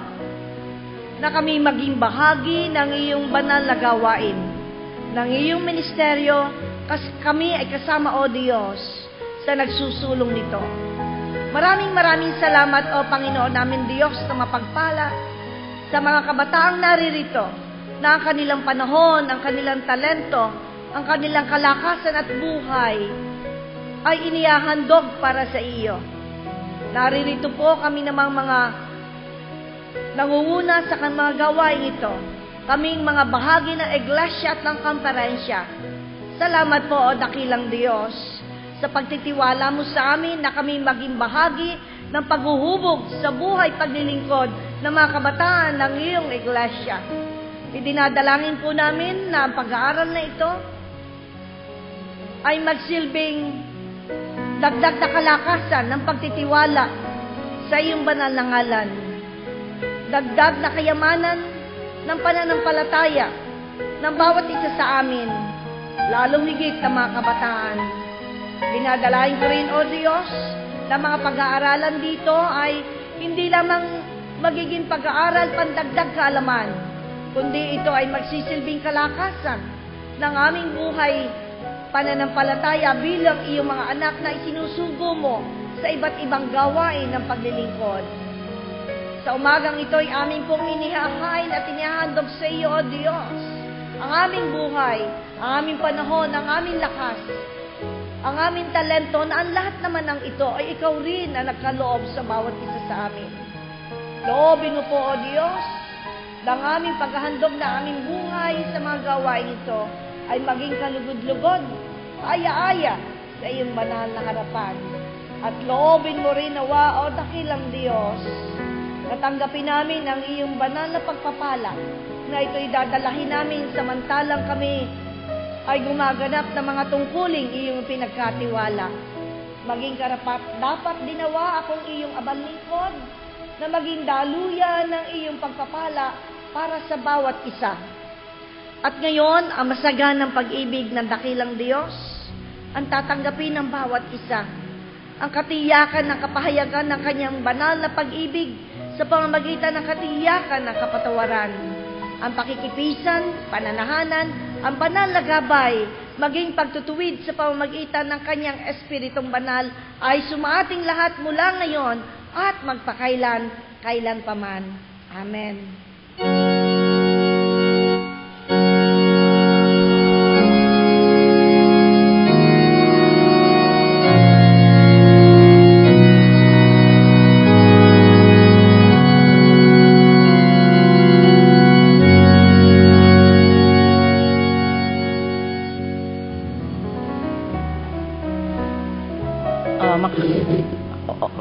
na kami maging bahagi ng iyong banal na gawain, ng iyong ministeryo, kasi kami ay kasama, O Diyos, sa nagsusulong nito. Maraming salamat, O Panginoon namin Diyos, na mapagpala sa mga kabataang naririto, na ang kanilang panahon, ang kanilang talento, ang kanilang kalakasan at buhay ay inihahandog para sa iyo. Naririto po kami namang mga nangunguna sa mga gawain ito, kaming mga bahagi ng iglesia at ng konferensya. Salamat po, O dakilang Diyos, sa pagtitiwala mo sa amin na kami maging bahagi ng paghuhubog sa buhay paglilingkod ng mga kabataan ng iyong iglesia. Idinadalangin po namin na ang pag-aaral na ito ay magsilbing dagdag na kalakasan ng pagtitiwala sa iyong banal na ngalan. Dagdag na kayamanan ng pananampalataya ng bawat isa sa amin, lalong higit ng mga kabataan. Dinadalain ko rin, O Diyos, na mga pag-aaralan dito ay hindi lamang magiging pag-aaral pandagdag kaalaman, kundi ito ay magsisilbing kalakasan ng aming buhay pananampalataya bilang iyong mga anak na isinusugo mo sa iba't ibang gawain ng paglilingkod. Sa umagang ito ay aming pong inihahain at inihahandog sa iyo, O Diyos, ang aming buhay, ang aming panahon, ang aming lakas, ang aming talento, na ang lahat naman ng ito ay ikaw rin na nagkaloob sa bawat isa sa amin. Loobin mo po, O Diyos, ng aming paghahandog na aming buhay sa mga gawain ito ay maging kalugod-lugod, aya-aya sa iyong banal na harapan. At loobin mo rin nawa, O dakilang Diyos, natanggapin namin ang iyong banal na pagpapala na ito'y dadalahin namin samantalang kami ay gumaganap ng mga tungkuling iyong pinagkatiwala. Maging karapat dapat dinawa akong iyong abal lingkod na maging daluyan ng iyong pagpapala para sa bawat isa. At ngayon, ang masaganang pag-ibig ng dakilang Diyos ang tatanggapin ng bawat isa. Ang katiyakan ng kapahayagan ng kanyang banal na pag-ibig sa pamamagitan ng katiyakan ng kapatawaran. Ang pakikipisan, pananahanan, ang banal na gabay, maging pagtutuwid sa pamamagitan ng kanyang Espiritong Banal ay sumaating lahat mula ngayon at magpakailan, kailan paman. Amen.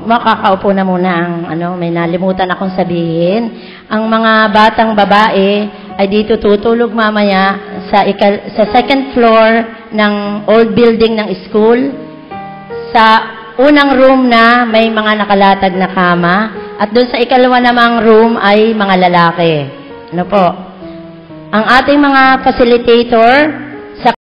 Makakaupo na muna ang may nalimutan akong sabihin. Ang mga batang babae ay dito tutulog mamaya sa second floor ng old building ng school. Sa unang room na may mga nakalatag na kama, at doon sa ikalawa namang room ay mga lalaki. Ano po? Ang ating mga facilitator